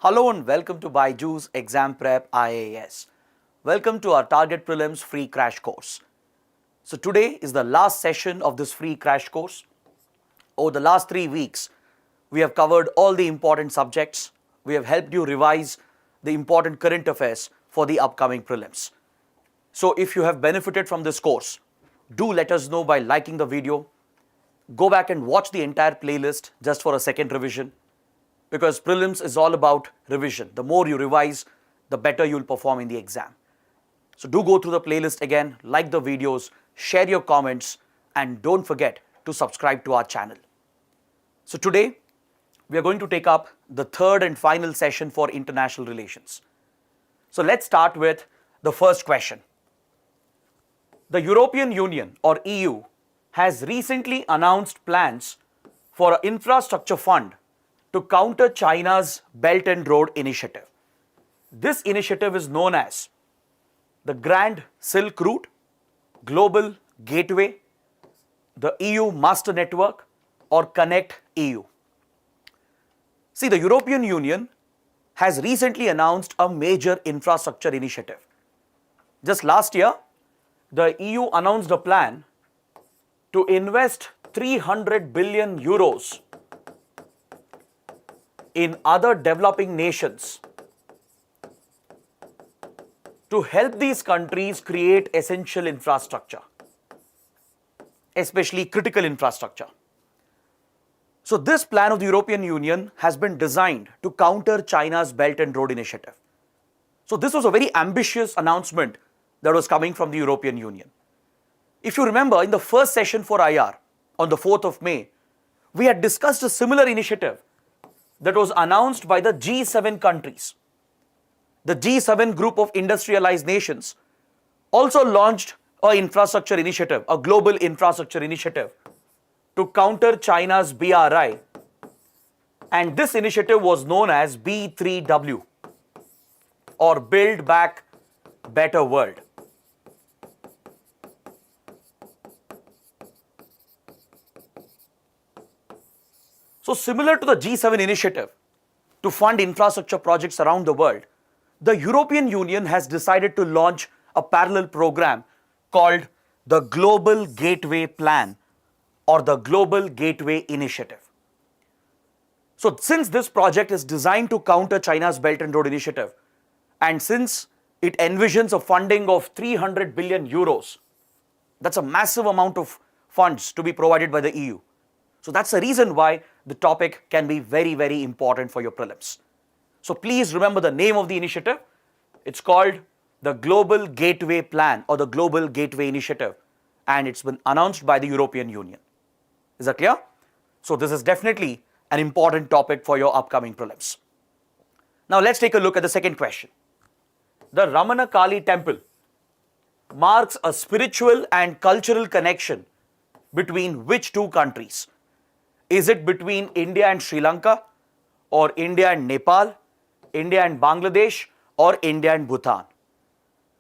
Hello and welcome to BYJU'S Exam Prep IAS. Welcome to our Target Prelims free crash course. So today is the last session of this free crash course. Over the last 3 weeks, we have covered all the important subjects. We have helped you revise the important current affairs for the upcoming prelims. So if you have benefited from this course, do let us know by liking the video. Go back and watch the entire playlist just for a second revision, because prelims is all about revision. The more you revise, the better you'll perform in the exam. So do go through the playlist again, like the videos, share your comments, and don't forget to subscribe to our channel. So today, we are going to take up the third and final session for international relations. So let's start with the first question. The European Union or EU has recently announced plans for an infrastructure fund to counter China's Belt and Road Initiative. This initiative is known as the Grand Silk Route, Global Gateway, the EU Master Network, or Connect EU. See, the European Union has recently announced a major infrastructure initiative. Just last year, the EU announced a plan to invest 300 billion euros in other developing nations to help these countries create essential infrastructure, especially critical infrastructure. So this plan of the European Union has been designed to counter China's Belt and Road Initiative. So this was a very ambitious announcement that was coming from the European Union. If you remember, in the first session for IR on the 4th of May, we had discussed a similar initiative that was announced by the G7 countries. The G7 group of industrialized nations also launched an infrastructure initiative, a global infrastructure initiative to counter China's BRI. And this initiative was known as B3W, or Build Back Better World. So similar to the G7 initiative to fund infrastructure projects around the world, the European Union has decided to launch a parallel program called the Global Gateway Plan or the Global Gateway Initiative. So since this project is designed to counter China's Belt and Road Initiative, and since it envisions a funding of 300 billion euros, that's a massive amount of funds to be provided by the EU. So that's the reason why the topic can be very, very important for your prelims. So please remember the name of the initiative. It's called the Global Gateway Plan or the Global Gateway Initiative, and it's been announced by the European Union. Is that clear? So this is definitely an important topic for your upcoming prelims. Now let's take a look at the second question. The Ramanakali temple marks a spiritual and cultural connection between which two countries? Is it between India and Sri Lanka, or India and Nepal, India and Bangladesh, or India and Bhutan?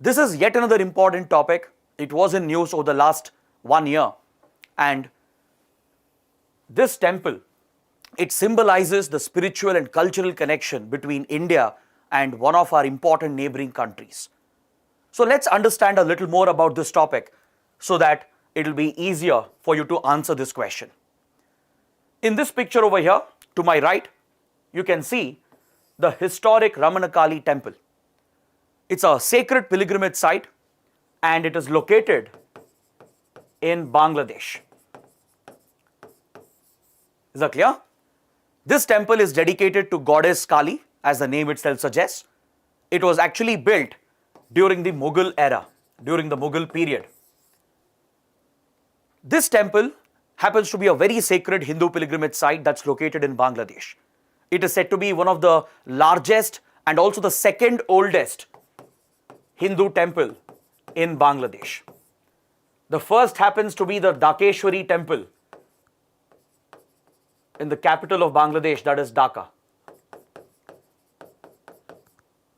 This is yet another important topic. It was in news over the last 1 year. And this temple, it symbolizes the spiritual and cultural connection between India and one of our important neighboring countries. So let's understand a little more about this topic so that it will be easier for you to answer this question. In this picture over here, to my right, you can see the historic Ramanakali temple. It's a sacred pilgrimage site and it is located in Bangladesh. Is that clear? This temple is dedicated to goddess Kali, as the name itself suggests. It was actually built during the Mughal era, during the Mughal period. This temple happens to be a very sacred Hindu pilgrimage site that's located in Bangladesh. It is said to be one of the largest and also the second oldest Hindu temple in Bangladesh. The first happens to be the Dhakeshwari temple in the capital of Bangladesh, that is Dhaka.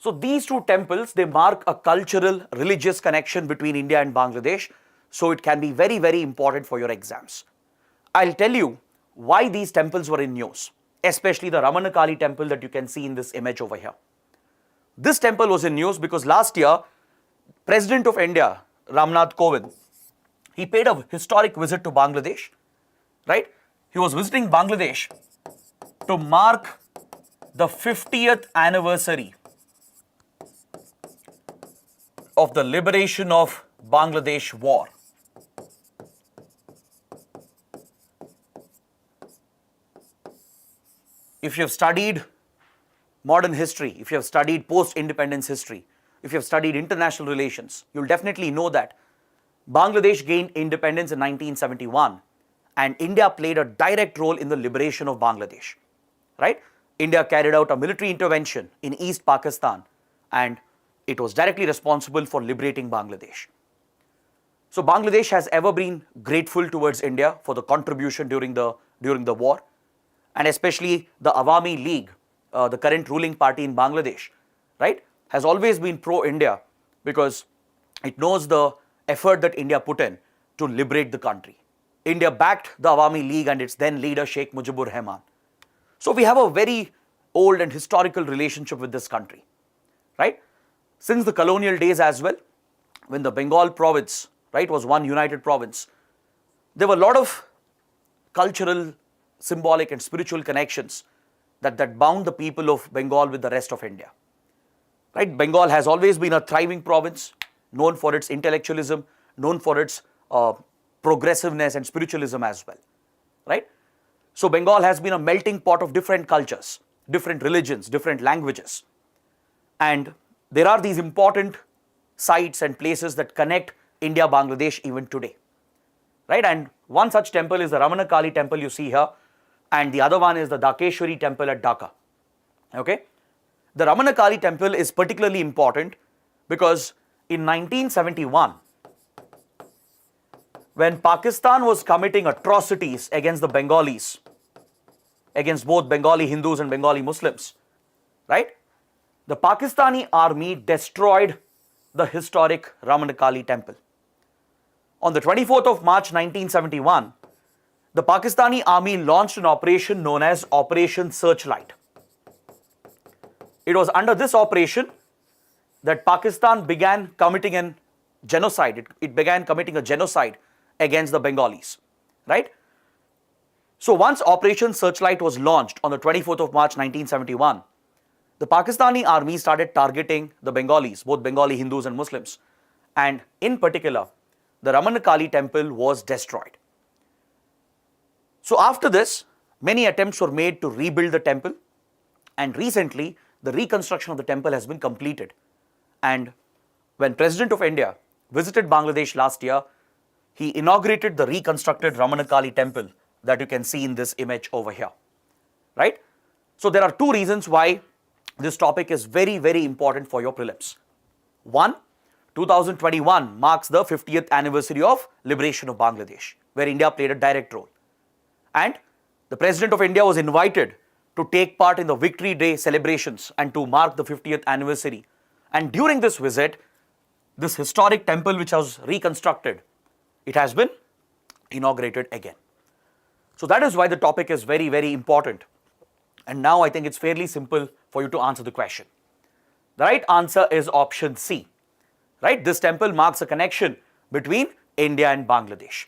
So these two temples, they mark a cultural, religious connection between India and Bangladesh. So it can be very, very important for your exams. I'll tell you why these temples were in news. especially the Ramanakali temple that you can see in this image over here. This temple was in news because last year, President of India, Ramnath Kovind, he paid a historic visit to Bangladesh, right? He was visiting Bangladesh to mark the 50th anniversary of the liberation of Bangladesh war. If you have studied modern history, if you have studied post-independence history, if you have studied international relations, you'll definitely know that Bangladesh gained independence in 1971 and India played a direct role in the liberation of Bangladesh, right? India carried out a military intervention in East Pakistan and it was directly responsible for liberating Bangladesh. So Bangladesh has ever been grateful towards India for the contribution during the war, and especially the Awami League, the current ruling party in Bangladesh, right, has always been pro-India because it knows the effort that India put in to liberate the country. India backed the Awami League and its then leader Sheikh Mujibur Rahman. So we have a very old and historical relationship with this country, right? Since the colonial days as well, when the Bengal province, right, was one united province, there were a lot of cultural, symbolic and spiritual connections that bound the people of Bengal with the rest of India. Right? Bengal has always been a thriving province, known for its intellectualism, known for its progressiveness and spiritualism as well. Right? So Bengal has been a melting pot of different cultures, different religions, different languages. And there are these important sites and places that connect India, Bangladesh even today. Right? And one such temple is the Ramanakali temple you see here, and the other one is the Dhakeshwari temple at Dhaka. Okay? The Ramanakali temple is particularly important because in 1971, when Pakistan was committing atrocities against the Bengalis, against both Bengali Hindus and Bengali Muslims, right? The Pakistani army destroyed the historic Ramanakali temple. On the 24th of March 1971, the Pakistani army launched an operation known as Operation Searchlight. It was under this operation that Pakistan began committing a genocide. It began committing a genocide against the Bengalis, right? So once Operation Searchlight was launched on the 24th of March 1971, the Pakistani army started targeting the Bengalis, both Bengali Hindus and Muslims, and in particular, the Ramanakali temple was destroyed. So after this, many attempts were made to rebuild the temple, and recently, the reconstruction of the temple has been completed. And when President of India visited Bangladesh last year, he inaugurated the reconstructed Ramanakali temple that you can see in this image over here, right? So there are two reasons why this topic is very, very important for your prelims. One, 2021 marks the 50th anniversary of liberation of Bangladesh, where India played a direct role. And the President of India was invited to take part in the Victory Day celebrations and to mark the 50th anniversary. And during this visit, this historic temple which was reconstructed, it has been inaugurated again. So that is why the topic is very, very important. And now I think it's fairly simple for you to answer the question. The right answer is option C. Right? This temple marks a connection between India and Bangladesh.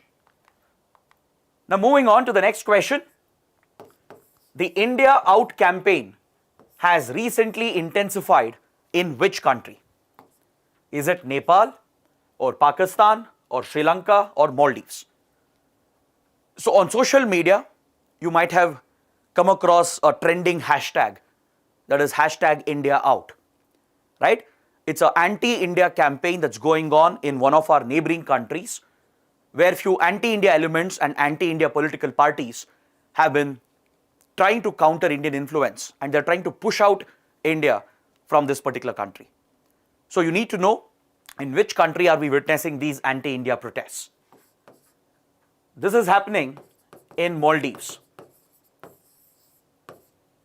Now moving on to the next question. The India Out campaign has recently intensified in which country? Is it Nepal or Pakistan or Sri Lanka or Maldives? So on social media, you might have come across a trending hashtag, that is hashtag India Out, right? It's an anti-India campaign that's going on in one of our neighboring countries, where few anti-India elements and anti-India political parties have been trying to counter Indian influence, and they're trying to push out India from this particular country. So you need to know in which country are we witnessing these anti-India protests. This is happening in Maldives.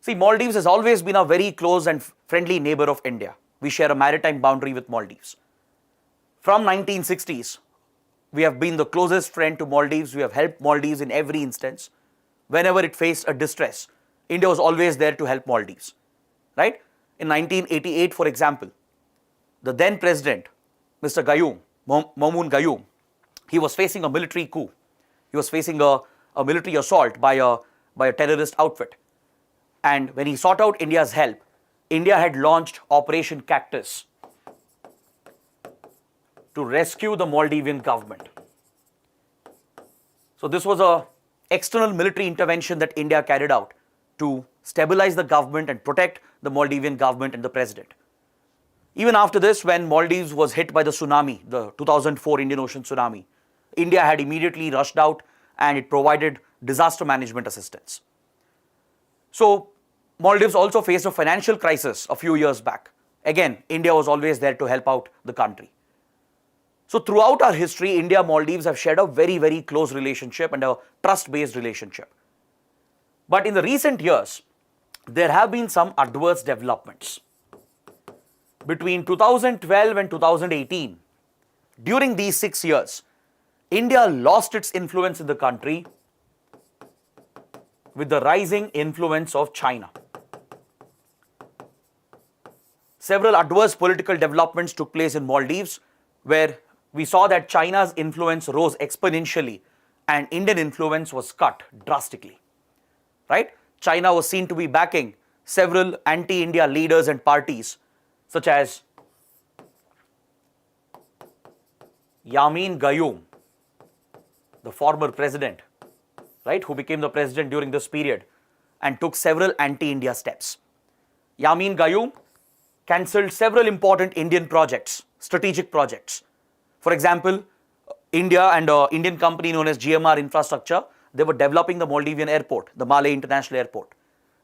See, Maldives has always been a very close and friendly neighbor of India. We share a maritime boundary with Maldives. From 1960s, we have been the closest friend to Maldives. We have helped Maldives in every instance. Whenever it faced a distress, India was always there to help Maldives, right? In 1988, for example, the then president, Mr. Gayoom, Mamoon Gayoom, he was facing a military coup. He was facing a military assault by a terrorist outfit. And when he sought out India's help, India had launched Operation Cactus to rescue the Maldivian government. So this was an external military intervention that India carried out to stabilize the government and protect the Maldivian government and the president. Even after this, when Maldives was hit by the tsunami, the 2004 Indian Ocean tsunami, India had immediately rushed out and it provided disaster management assistance. So Maldives also faced a financial crisis a few years back. Again, India was always there to help out the country. So throughout our history, India and Maldives have shared a very, very close relationship and a trust-based relationship. But in the recent years, there have been some adverse developments. Between 2012 and 2018, during these 6 years, India lost its influence in the country with the rising influence of China. Several adverse political developments took place in Maldives where we saw that China's influence rose exponentially and Indian influence was cut drastically, right? China was seen to be backing several anti-India leaders and parties such as Yamin Gayoom, the former president, right, who became the president during this period and took several anti-India steps. Yamin Gayoom cancelled several important Indian projects, strategic projects. For example, India and an Indian company known as GMR Infrastructure, they were developing the Maldivian airport, the Malé International Airport.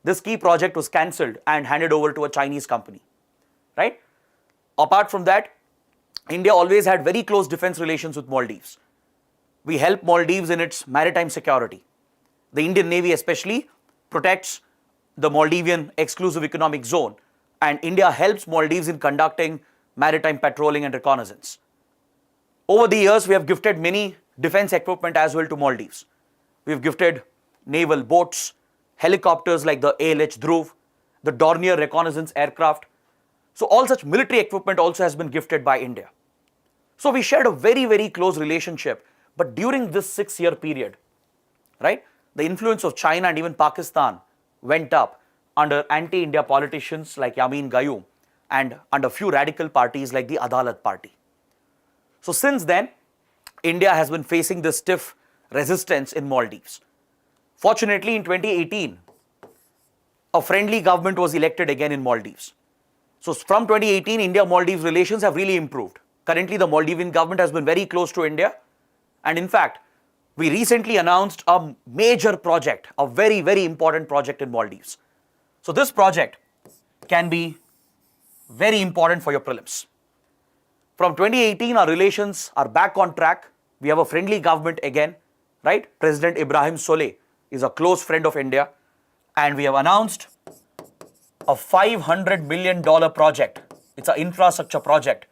This key project was cancelled and handed over to a Chinese company, right? Apart from that, India always had very close defense relations with Maldives. We help Maldives in its maritime security. The Indian Navy especially protects the Maldivian exclusive economic zone, and India helps Maldives in conducting maritime patrolling and reconnaissance. Over the years, we have gifted many defense equipment as well to Maldives. We have gifted naval boats, helicopters like the ALH Dhruv, the Dornier reconnaissance aircraft. So all such military equipment also has been gifted by India. So we shared a very, very close relationship. But during this 6-year period, right, the influence of China and even Pakistan went up under anti-India politicians like Yamin Gayoom and under few radical parties like the Adalat party. So since then, India has been facing this stiff resistance in Maldives. Fortunately, in 2018, a friendly government was elected again in Maldives. So from 2018, India-Maldives relations have really improved. Currently, the Maldivian government has been very close to India. And in fact, we recently announced a major project, a very, very important project in Maldives. So this project can be very important for your prelims. From 2018, our relations are back on track. We have a friendly government again, right? President Ibrahim Soleh is a close friend of India. And we have announced a $500 million project. It's an infrastructure project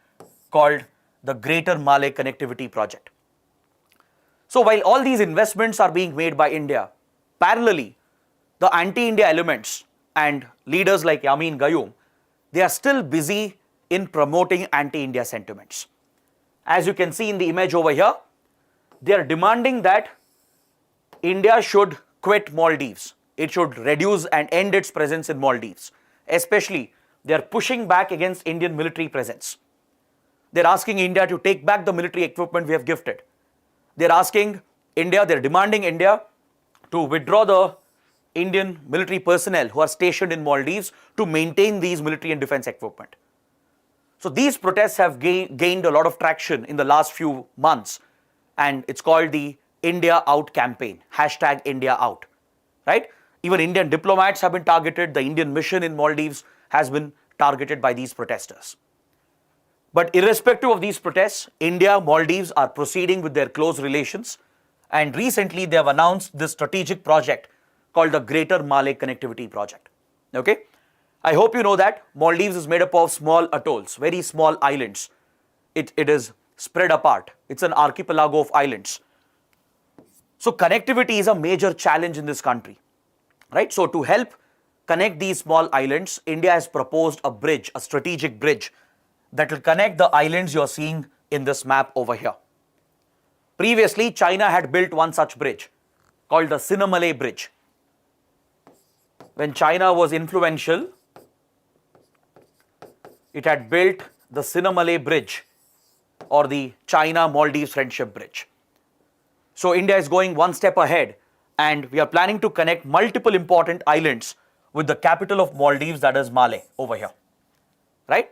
called the Greater Malé Connectivity Project. So while all these investments are being made by India, parallelly, the anti-India elements and leaders like Yamin Gayoom, they are still busy in promoting anti-India sentiments. As you can see in the image over here, they are demanding that India should quit Maldives. It should reduce and end its presence in Maldives. Especially, they are pushing back against Indian military presence. They are asking India to take back the military equipment we have gifted. They are asking India, they are demanding India to withdraw the Indian military personnel who are stationed in Maldives to maintain these military and defense equipment. So these protests have gained a lot of traction in the last few months, and it's called the India Out campaign, hashtag India Out, right? Even Indian diplomats have been targeted. The Indian mission in Maldives has been targeted by these protesters. But irrespective of these protests, India, Maldives are proceeding with their close relations, and recently they have announced this strategic project called the Greater Malé Connectivity Project. Okay? I hope you know that Maldives is made up of small atolls, very small islands. It is spread apart. It's an archipelago of islands. So connectivity is a major challenge in this country, right? So to help connect these small islands, India has proposed a bridge, a strategic bridge that will connect the islands you're seeing in this map over here. Previously, China had built one such bridge called the Sinamale Bridge. When China was influential, it had built the Sinamale Bridge or the China-Maldives Friendship Bridge. So India is going one step ahead and we are planning to connect multiple important islands with the capital of Maldives, that is Malé over here, right?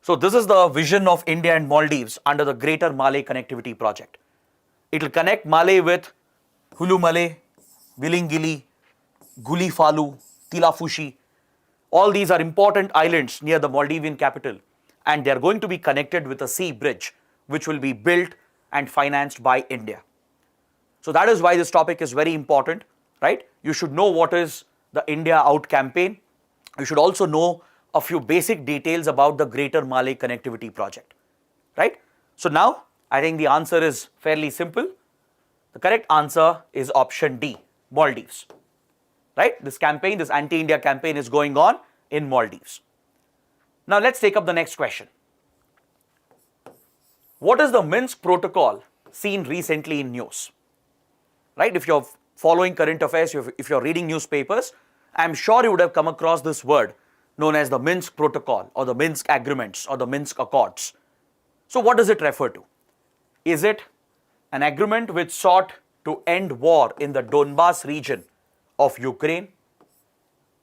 So this is the vision of India and Maldives under the Greater Malé Connectivity Project. It will connect Malé with Hulumale, Vilingili, Gulifalu, Tilafushi. All these are important islands near the Maldivian capital and they are going to be connected with a sea bridge which will be built and financed by India. So that is why this topic is very important, right? You should know what is the India Out campaign. You should also know a few basic details about the Greater Malé Connectivity Project, right? So now I think the answer is fairly simple. The correct answer is option D, Maldives, right? This campaign, this anti-India campaign is going on in Maldives. Now let's take up the next question. What is the Minsk Protocol seen recently in news? Right? If you're following current affairs, if you're reading newspapers, I'm sure you would have come across this word known as the Minsk Protocol or the Minsk Agreements or the Minsk Accords. So what does it refer to? Is it an agreement which sought to end war in the Donbas region of Ukraine?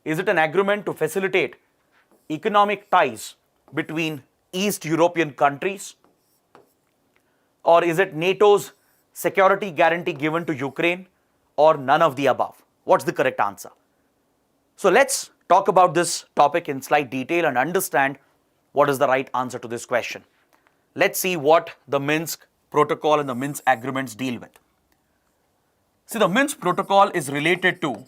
Is it an agreement to facilitate economic ties between East European countries? Or is it NATO's security guarantee given to Ukraine, or none of the above? What's the correct answer? So let's talk about this topic in slight detail and understand what is the right answer to this question. Let's see what the Minsk Protocol and the Minsk Agreements deal with. See, the Minsk Protocol is related to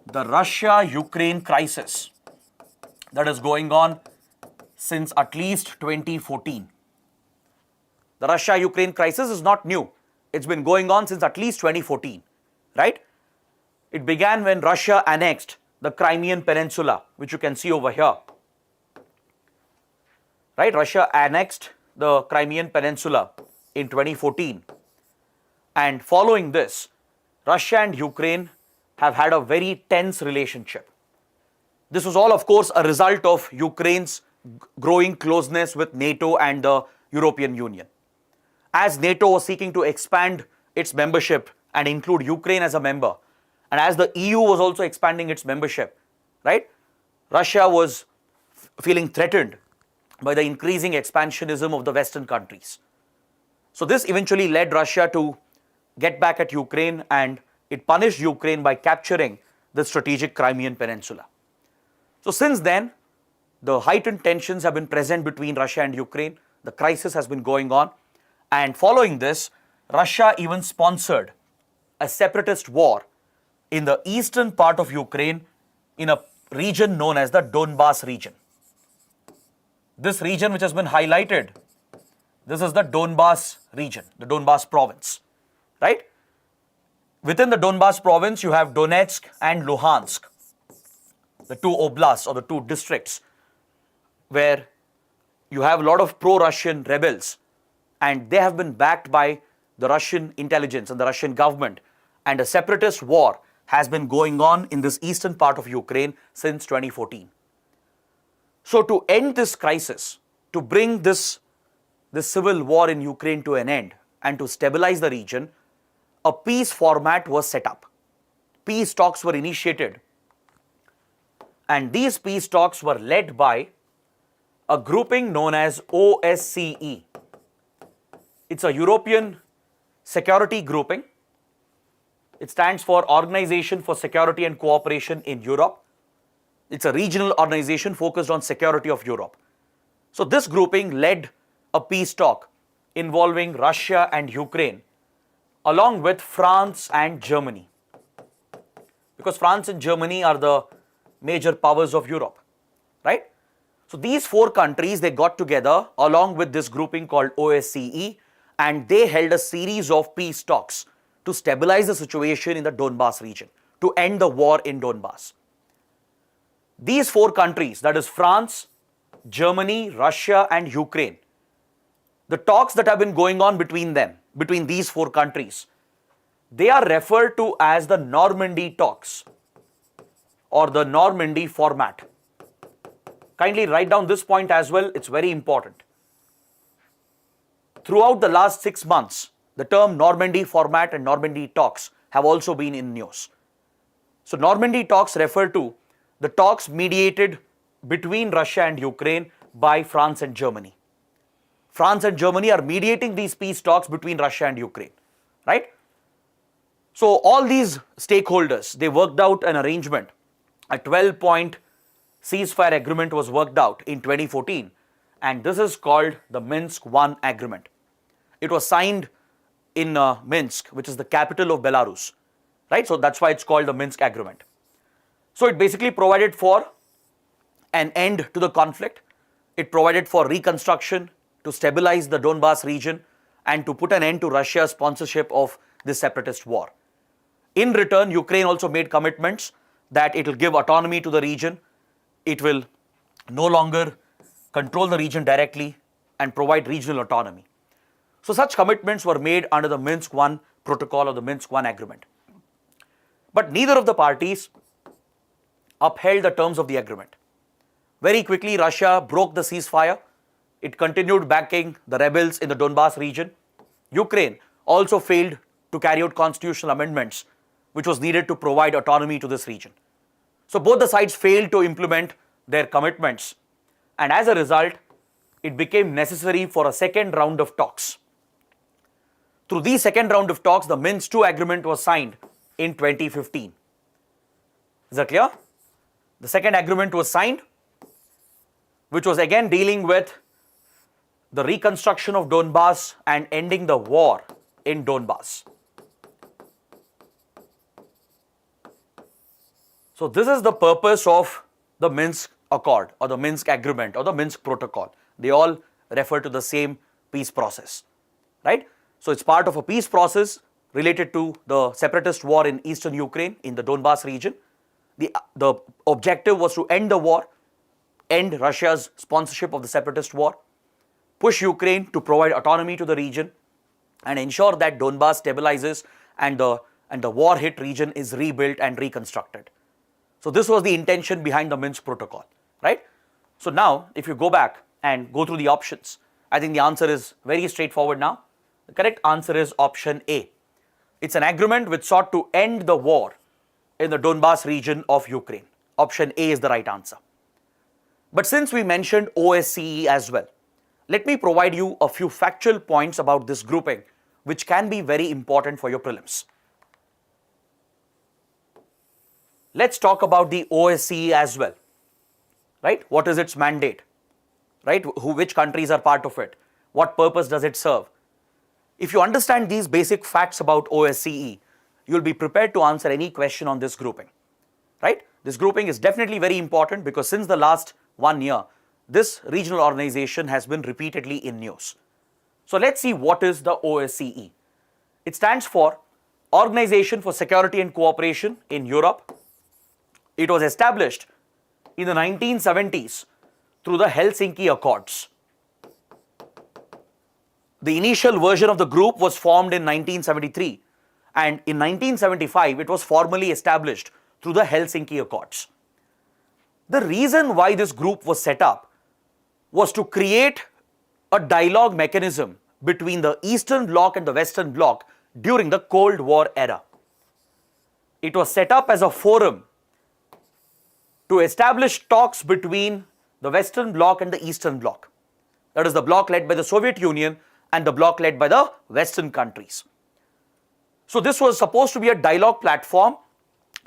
the Russia-Ukraine crisis that is going on since at least 2014. The Russia-Ukraine crisis is not new. It's been going on since at least 2014, right? It began when Russia annexed the Crimean Peninsula, which you can see over here, right? Russia annexed the Crimean Peninsula in 2014. And following this, Russia and Ukraine have had a very tense relationship. This was all, of course, a result of Ukraine's growing closeness with NATO and the European Union. As NATO was seeking to expand its membership and include Ukraine as a member, and as the EU was also expanding its membership, right? Russia was feeling threatened by the increasing expansionism of the Western countries. So this eventually led Russia to get back at Ukraine, and it punished Ukraine by capturing the strategic Crimean Peninsula. So since then, the heightened tensions have been present between Russia and Ukraine. The crisis has been going on. And following this, Russia even sponsored a separatist war in the eastern part of Ukraine in a region known as the Donbas region. This region which has been highlighted, this is the Donbas region, the Donbas province, right? Within the Donbas province, you have Donetsk and Luhansk, the two oblasts or the two districts where you have a lot of pro-Russian rebels, and they have been backed by the Russian intelligence and the Russian government, and a separatist war has been going on in this eastern part of Ukraine since 2014. So to end this crisis, to bring this civil war in Ukraine to an end and to stabilize the region, a peace format was set up. Peace talks were initiated, and these peace talks were led by a grouping known as OSCE. It's a European security grouping. It stands for Organization for Security and Cooperation in Europe. It's a regional organization focused on security of Europe. So this grouping led a peace talk involving Russia and Ukraine, along with France and Germany. Because France and Germany are the major powers of Europe, right? So these four countries, they got together along with this grouping called OSCE, and they held a series of peace talks to stabilize the situation in the Donbas region, to end the war in Donbas. These four countries, that is France, Germany, Russia and Ukraine, the talks that have been going on between them, between these four countries, they are referred to as the Normandy talks or the Normandy format. Kindly write down this point as well, it's very important. Throughout the last 6 months, the term Normandy format and Normandy talks have also been in news. So Normandy talks refer to the talks mediated between Russia and Ukraine by France and Germany. France and Germany are mediating these peace talks between Russia and Ukraine, right? So all these stakeholders, they worked out an arrangement. A 12-point ceasefire agreement was worked out in 2014, and this is called the Minsk I agreement. It was signed in Minsk, which is the capital of Belarus, right? So that's why it's called the Minsk agreement. So it basically provided for an end to the conflict. It provided for reconstruction, to stabilize the Donbas region and to put an end to Russia's sponsorship of this separatist war. In return, Ukraine also made commitments that it will give autonomy to the region, it will no longer control the region directly and provide regional autonomy. So such commitments were made under the Minsk I protocol or the Minsk I agreement. But neither of the parties upheld the terms of the agreement. Very quickly, Russia broke the ceasefire. It continued backing the rebels in the Donbas region. Ukraine also failed to carry out constitutional amendments, which was needed to provide autonomy to this region. So both the sides failed to implement their commitments, and as a result, it became necessary for a second round of talks. Through the second round of talks, the Minsk II agreement was signed in 2015. Is that clear? The second agreement was signed, which was again dealing with the reconstruction of Donbas and ending the war in Donbas. So this is the purpose of the Minsk Accord or the Minsk Agreement or the Minsk Protocol. They all refer to the same peace process, right? So it's part of a peace process related to the separatist war in eastern Ukraine in the Donbas region. The objective was to end the war, end Russia's sponsorship of the separatist war, push Ukraine to provide autonomy to the region and ensure that Donbas stabilizes and the war-hit region is rebuilt and reconstructed. So this was the intention behind the Minsk Protocol, right? So now, if you go back and go through the options, I think the answer is very straightforward now. The correct answer is option A. It's an agreement which sought to end the war in the Donbas region of Ukraine. Option A is the right answer. But since we mentioned OSCE as well, let me provide you a few factual points about this grouping, which can be very important for your prelims. Let's talk about the OSCE as well, right? What is its mandate, right? Which countries are part of it? What purpose does it serve? If you understand these basic facts about OSCE, you'll be prepared to answer any question on this grouping, right? This grouping is definitely very important because since the last 1 year, this regional organization has been repeatedly in news. So let's see what is the OSCE. It stands for Organization for Security and Cooperation in Europe. It was established in the 1970s through the Helsinki Accords. The initial version of the group was formed in 1973, and in 1975 it was formally established through the Helsinki Accords. The reason why this group was set up was to create a dialogue mechanism between the Eastern Bloc and the Western Bloc during the Cold War era. It was set up as a forum to establish talks between the Western Bloc and the Eastern Bloc. That is the bloc led by the Soviet Union and the bloc led by the Western countries. So this was supposed to be a dialogue platform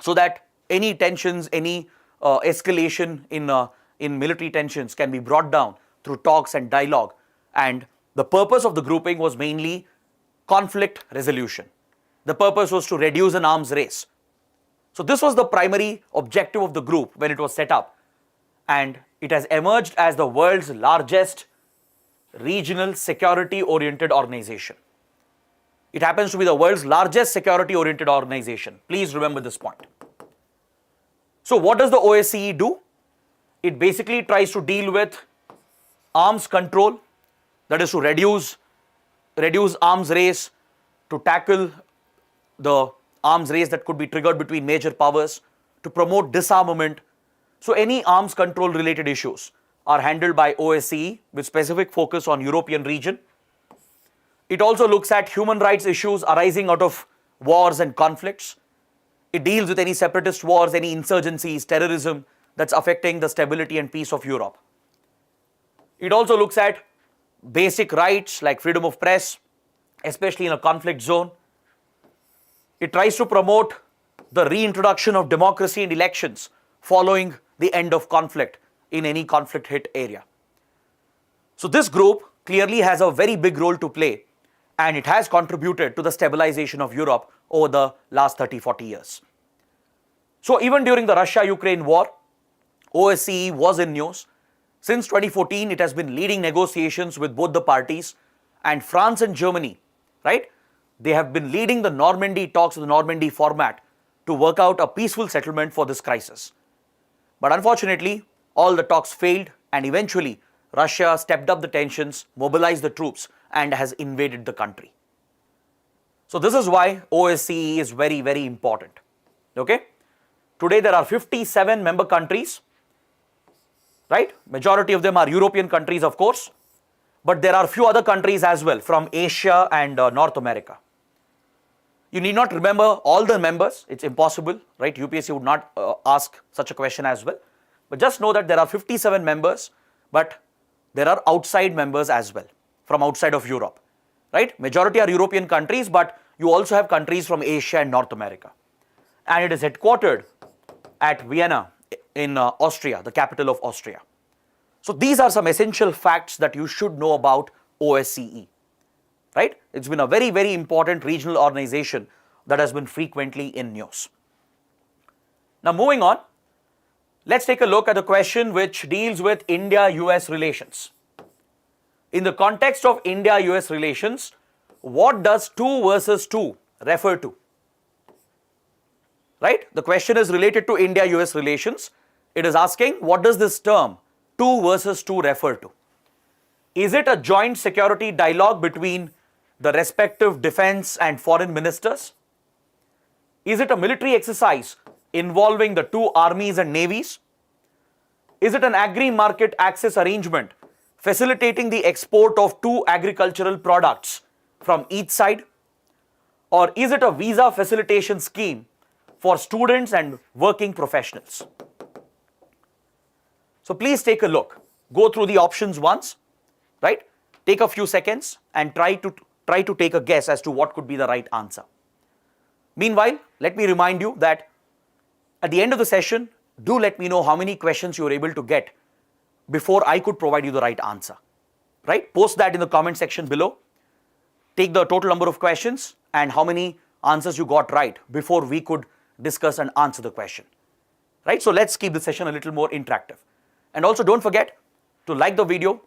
so that any tensions, any escalation in military tensions can be brought down through talks and dialogue, and the purpose of the grouping was mainly conflict resolution. The purpose was to reduce an arms race. So this was the primary objective of the group when it was set up, and it has emerged as the world's largest regional security-oriented organization. It happens to be the world's largest security-oriented organization. Please remember this point. So what does the OSCE do? It basically tries to deal with arms control, that is to reduce arms race, to tackle the arms race that could be triggered between major powers, to promote disarmament. So any arms control related issues are handled by OSCE with specific focus on European region. It also looks at human rights issues arising out of wars and conflicts. It deals with any separatist wars, any insurgencies, terrorism that's affecting the stability and peace of Europe. It also looks at basic rights like freedom of press, especially in a conflict zone. It tries to promote the reintroduction of democracy and elections following the end of conflict in any conflict hit area. So this group clearly has a very big role to play, and it has contributed to the stabilization of Europe over the last 30-40 years. So even during the Russia-Ukraine war, OSCE was in news. Since 2014, it has been leading negotiations with both the parties, and France and Germany, right? They have been leading the Normandy talks, the Normandy format, to work out a peaceful settlement for this crisis. But unfortunately, all the talks failed, and eventually Russia stepped up the tensions, mobilized the troops, and has invaded the country. So this is why OSCE is very, very important. Okay? Today there are 57 member countries, right? Majority of them are European countries, of course, but there are few other countries as well from Asia and North America. You need not remember all the members, it's impossible, right? UPSC would not ask such a question as well. But just know that there are 57 members, but there are outside members as well, from outside of Europe, right? Majority are European countries, but you also have countries from Asia and North America. And it is headquartered at Vienna in Austria, the capital of Austria. So these are some essential facts that you should know about OSCE, right? It's been a very, very important regional organization that has been frequently in news. Now moving on, let's take a look at the question which deals with India-US relations. In the context of India-US relations, what does 2 versus 2 refer to? Right? The question is related to India-US relations. It is asking, what does this term 2 versus 2 refer to? Is it a joint security dialogue between the respective defense and foreign ministers? Is it a military exercise involving the 2 armies and navies? Is it an agri-market access arrangement facilitating the export of 2 agricultural products from each side? Or is it a visa facilitation scheme for students and working professionals? So please take a look. Go through the options once, right? Take a few seconds and try to take a guess as to what could be the right answer. Meanwhile, let me remind you that at the end of the session, do let me know how many questions you were able to get before I could provide you the right answer, right? Post that in the comment section below. Take the total number of questions and how many answers you got right before we could discuss and answer the question, right? So let's keep the session a little more interactive. And also don't forget to like the video,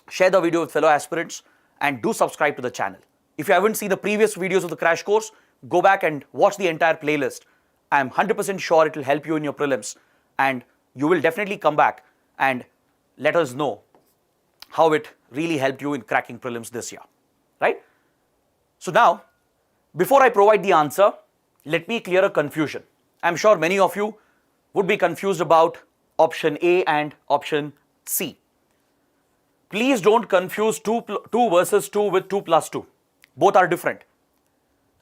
share the video with fellow aspirants, and do subscribe to the channel. If you haven't seen the previous videos of the crash course, go back and watch the entire playlist. I'm 100% sure it will help you in your prelims, and you will definitely come back and let us know how it really helped you in cracking prelims this year, right? So now, before I provide the answer, let me clear a confusion. I'm sure many of you would be confused about option A and option C. Please don't confuse 2 versus 2 with 2 plus 2. Both are different,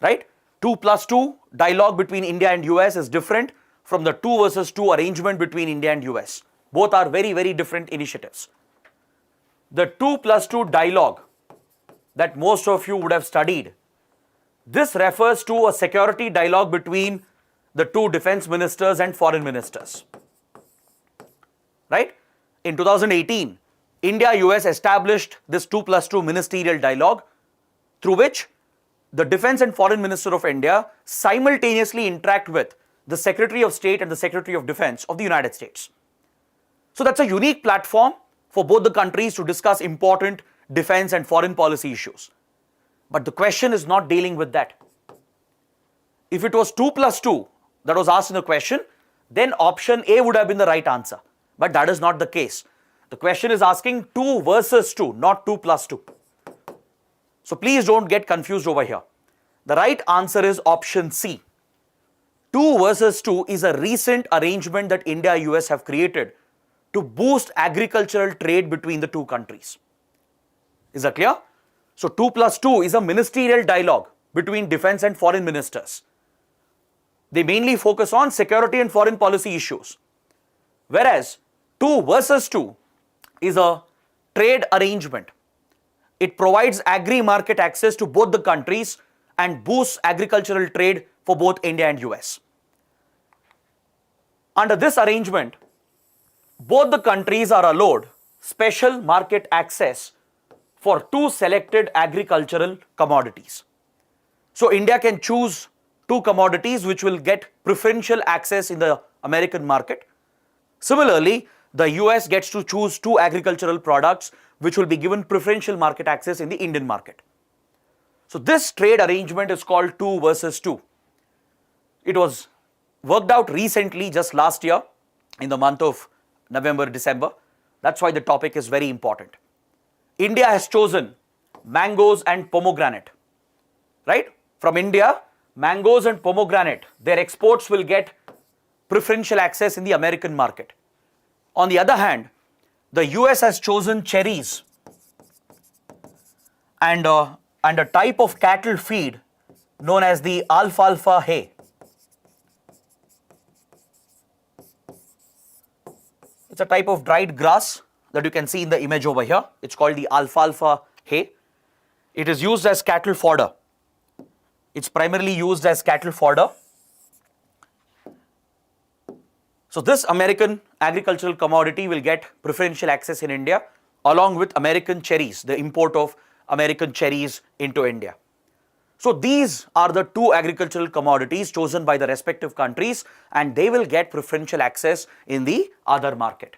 right? 2 plus 2 dialogue between India and US is different from the 2 versus 2 arrangement between India and US. Both are very, very different initiatives. The 2 plus 2 dialogue that most of you would have studied, this refers to a security dialogue between the 2 defense ministers and foreign ministers, right? In 2018, India-US established this 2 plus 2 ministerial dialogue through which the Defense and Foreign Minister of India simultaneously interact with the Secretary of State and the Secretary of Defense of the United States. So that's a unique platform for both the countries to discuss important defense and foreign policy issues. But the question is not dealing with that. If it was 2 plus 2 that was asked in the question, then option A would have been the right answer. But that is not the case. The question is asking 2 versus 2, not 2 plus 2. So please don't get confused over here. The right answer is option C. 2 versus 2 is a recent arrangement that India and US have created to boost agricultural trade between the two countries. Is that clear? So 2 plus 2 is a ministerial dialogue between defense and foreign ministers. They mainly focus on security and foreign policy issues. Whereas 2 versus 2 is a trade arrangement. It provides agri-market access to both the countries and boosts agricultural trade for both India and US. Under this arrangement, both the countries are allowed special market access for 2 selected agricultural commodities. So India can choose 2 commodities which will get preferential access in the American market. Similarly, the US gets to choose 2 agricultural products which will be given preferential market access in the Indian market. So this trade arrangement is called 2 versus 2. It was worked out recently, just last year, in the month of November, December. That's why the topic is very important. India has chosen mangoes and pomegranate, right? From India, mangoes and pomegranate, their exports will get preferential access in the American market. On the other hand, the US has chosen cherries and a type of cattle feed known as the alfalfa hay. It's a type of dried grass that you can see in the image over here. It's called the alfalfa hay. It is used as cattle fodder. It's primarily used as cattle fodder. So this American agricultural commodity will get preferential access in India along with American cherries, the import of American cherries into India. So these are the 2 agricultural commodities chosen by the respective countries and they will get preferential access in the other market.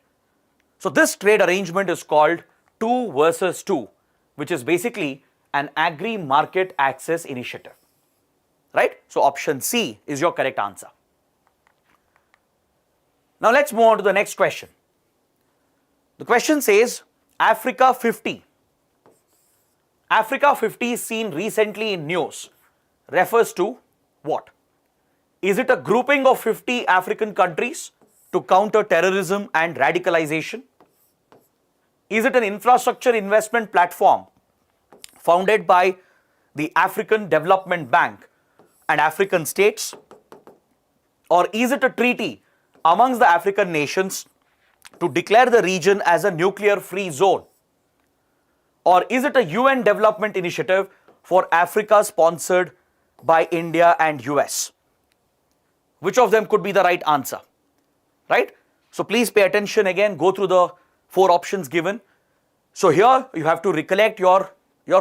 So this trade arrangement is called 2 versus 2, which is basically an agri-market access initiative, right? So option C is your correct answer. Now let's move on to the next question. The question says Africa 50. Africa 50 seen recently in news refers to what? Is it a grouping of 50 African countries to counter terrorism and radicalization? Is it an infrastructure investment platform founded by the African Development Bank and African states? Or is it a treaty amongst the African nations to declare the region as a nuclear-free zone? Or is it a UN development initiative for Africa sponsored by India and US? Which of them could be the right answer, right? So please pay attention again, go through the 4 options given. So here you have to recollect your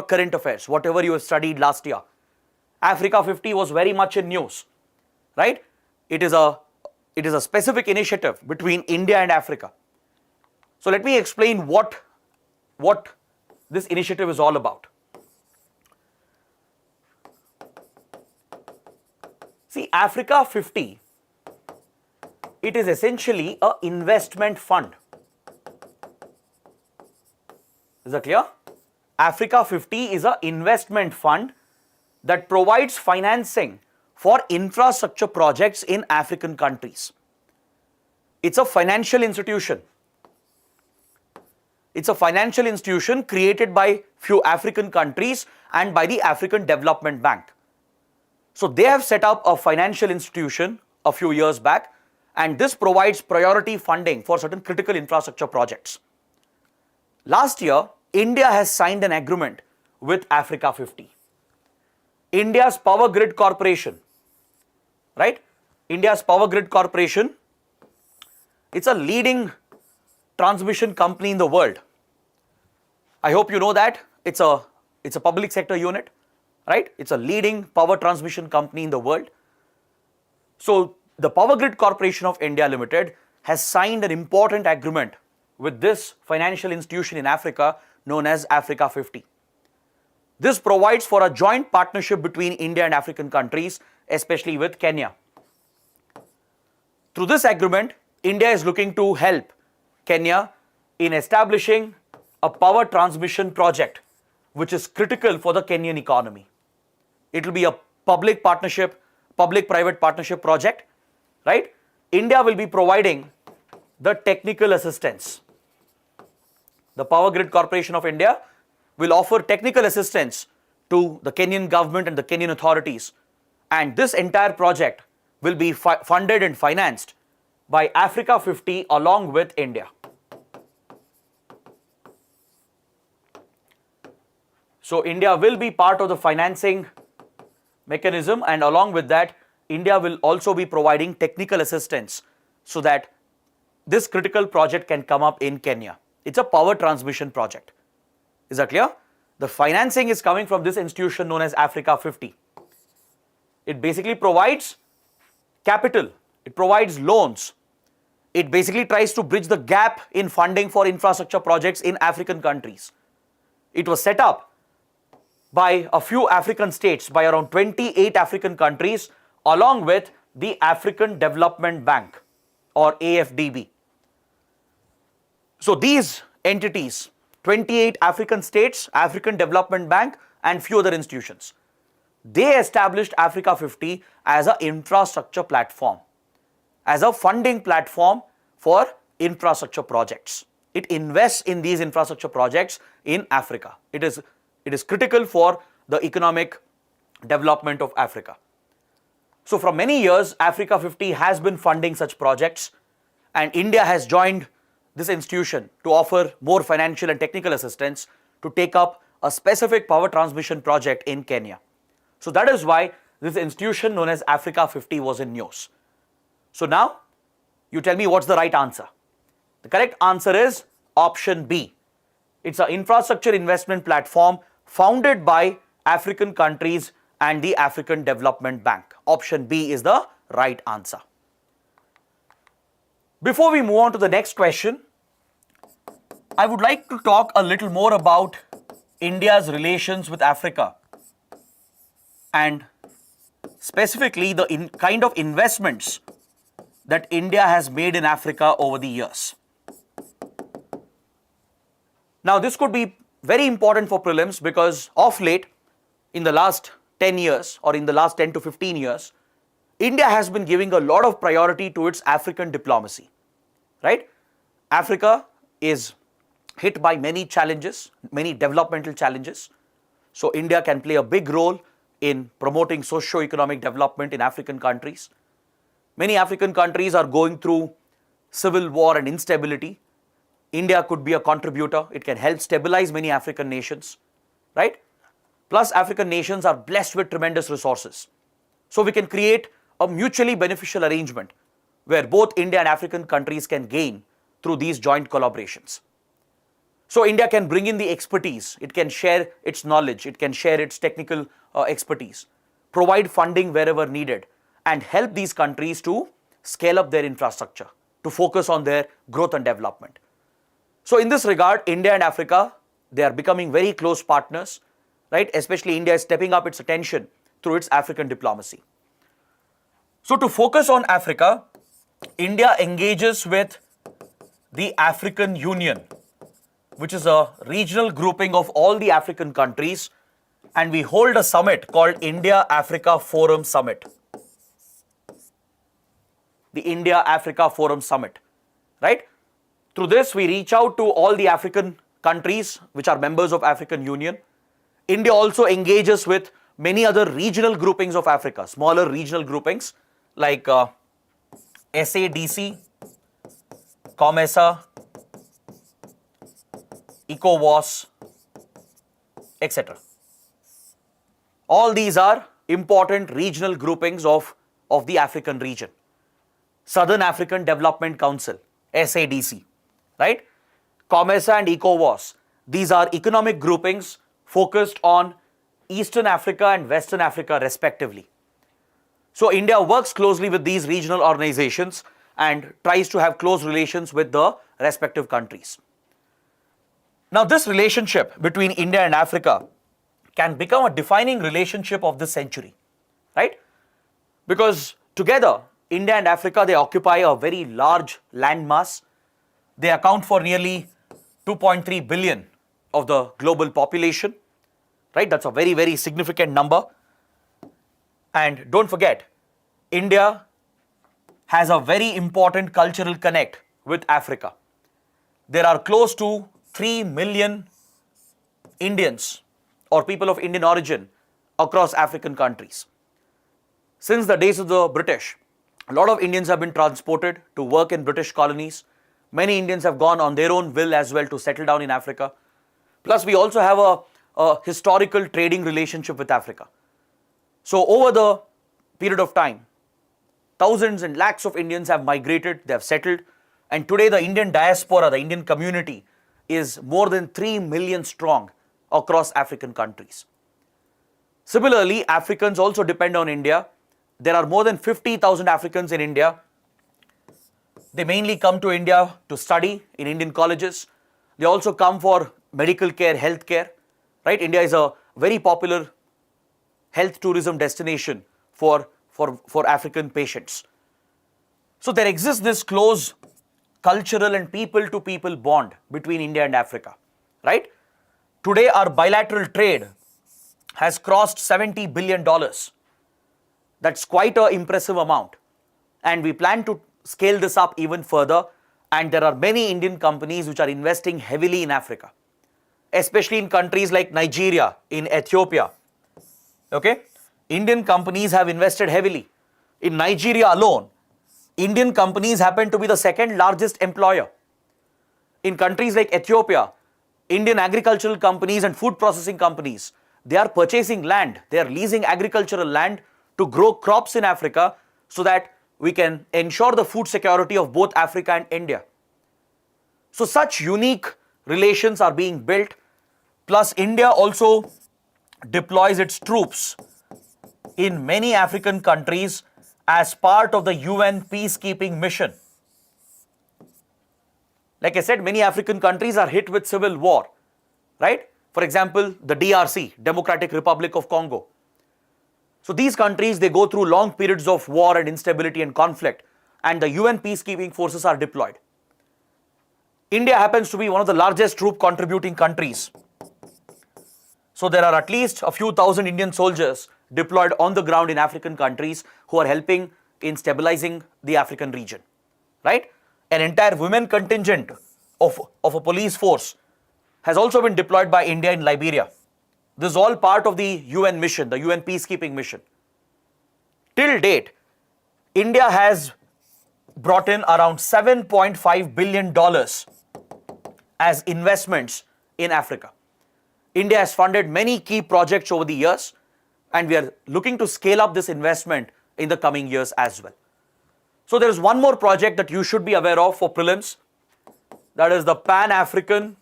current affairs, whatever you have studied last year. Africa 50 was very much in news, right? It is a specific initiative between India and Africa. So let me explain what this initiative is all about. See, Africa 50, it is essentially an investment fund. Is that clear? Africa 50 is an investment fund that provides financing for infrastructure projects in African countries. It's a financial institution. It's a financial institution created by few African countries and by the African Development Bank. So they have set up a financial institution a few years back, and this provides priority funding for certain critical infrastructure projects. Last year, India has signed an agreement with Africa 50. India's Power Grid Corporation, right? India's Power Grid Corporation, it's a leading transmission company in the world. I hope you know that. It's a public sector unit, right? It's a leading power transmission company in the world. So the Power Grid Corporation of India Limited has signed an important agreement with this financial institution in Africa known as Africa 50. This provides for a joint partnership between India and African countries, especially with Kenya. Through this agreement, India is looking to help Kenya in establishing a power transmission project which is critical for the Kenyan economy. It will be a public private partnership project, right? India will be providing the technical assistance. The Power Grid Corporation of India will offer technical assistance to the Kenyan government and the Kenyan authorities, and this entire project will be funded and financed by Africa 50 along with India. So India will be part of the financing mechanism, and along with that, India will also be providing technical assistance so that this critical project can come up in Kenya. It's a power transmission project. Is that clear? The financing is coming from this institution known as Africa 50. It basically provides capital, it provides loans. It basically tries to bridge the gap in funding for infrastructure projects in African countries. It was set up by a few African states, by around 28 African countries, along with the African Development Bank or AFDB. So these entities, 28 African states, African Development Bank and few other institutions, they established Africa 50 as an infrastructure platform, as a funding platform for infrastructure projects. It invests in these infrastructure projects in Africa. It is critical for the economic development of Africa. So for many years, Africa 50 has been funding such projects, and India has joined this institution to offer more financial and technical assistance to take up a specific power transmission project in Kenya. So that is why this institution known as Africa 50 was in news. So now, you tell me what's the right answer. The correct answer is option B. It's an infrastructure investment platform founded by African countries and the African Development Bank. Option B is the right answer. Before we move on to the next question, I would like to talk a little more about India's relations with Africa and specifically the kind of investments that India has made in Africa over the years. Now, this could be very important for prelims because of late, in the last 10 years or in the last 10 to 15 years, India has been giving a lot of priority to its African diplomacy, right? Africa is hit by many challenges, many developmental challenges. So India can play a big role in promoting socio-economic development in African countries. Many African countries are going through civil war and instability. India could be a contributor. It can help stabilize many African nations, right? Plus, African nations are blessed with tremendous resources. So we can create a mutually beneficial arrangement where both India and African countries can gain through these joint collaborations. So India can bring in the expertise, it can share its knowledge, it can share its technical expertise, provide funding wherever needed, and help these countries to scale up their infrastructure, to focus on their growth and development. So in this regard, India and Africa, they are becoming very close partners, right? Especially India is stepping up its attention through its African diplomacy. So to focus on Africa, India engages with the African Union, which is a regional grouping of all the African countries, and we hold a summit called India-Africa Forum Summit. The India-Africa Forum Summit, right? Through this, we reach out to all the African countries which are members of African Union. India also engages with many other regional groupings of Africa, smaller regional groupings like SADC, COMESA, ECOWAS, etc. All these are important regional groupings of the African region. Southern African Development Council, SADC, right? COMESA and ECOWAS, these are economic groupings focused on Eastern Africa and Western Africa respectively. So India works closely with these regional organizations and tries to have close relations with the respective countries. Now, this relationship between India and Africa can become a defining relationship of this century, right? Because together, India and Africa, they occupy a very large landmass. They account for nearly 2.3 billion of the global population, right? That's a very, very significant number. And don't forget, India has a very important cultural connect with Africa. There are close to 3 million Indians or people of Indian origin across African countries. Since the days of the British, a lot of Indians have been transported to work in British colonies. Many Indians have gone on their own will as well to settle down in Africa. Plus, we also have a historical trading relationship with Africa. So, over the period of time, thousands and lakhs of Indians have migrated, they have settled, and today the Indian diaspora, the Indian community, is more than 3 million strong across African countries. Similarly, Africans also depend on India. There are more than 50,000 Africans in India. They mainly come to India to study in Indian colleges. They also come for medical care, health care, right? India is a very popular health tourism destination for African patients. So there exists this close cultural and people-to-people bond between India and Africa, right? Today, our bilateral trade has crossed $70 billion. That's quite an impressive amount. And we plan to scale this up even further. And there are many Indian companies which are investing heavily in Africa, especially in countries like Nigeria, in Ethiopia. Okay? Indian companies have invested heavily. In Nigeria alone, Indian companies happen to be the second largest employer. In countries like Ethiopia, Indian agricultural companies and food processing companies, they are purchasing land, they are leasing agricultural land to grow crops in Africa so that we can ensure the food security of both Africa and India. So such unique relations are being built. Plus, India also deploys its troops in many African countries as part of the UN peacekeeping mission. Like I said, many African countries are hit with civil war, right? For example, the DRC, Democratic Republic of Congo. So these countries, they go through long periods of war and instability and conflict, and the UN peacekeeping forces are deployed. India happens to be one of the largest troop contributing countries. So there are at least a few thousand Indian soldiers deployed on the ground in African countries who are helping in stabilizing the African region, right? An entire women contingent of a police force has also been deployed by India in Liberia. This is all part of the UN mission, the UN peacekeeping mission. Till date, India has brought in around $7.5 billion as investments in Africa. India has funded many key projects over the years, and we are looking to scale up this investment in the coming years as well. So there is one more project that you should be aware of for prelims. That is the Pan-African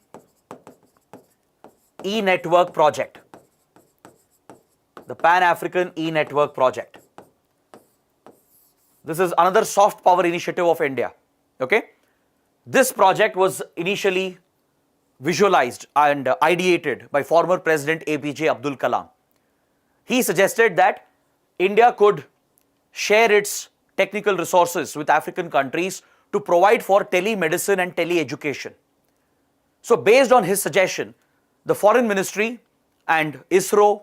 E-Network project. The Pan-African E-Network project. This is another soft power initiative of India. Okay? This project was initially visualized and ideated by former President APJ Abdul Kalam. He suggested that India could share its technical resources with African countries to provide for telemedicine and tele-education. So based on his suggestion, the Foreign Ministry and ISRO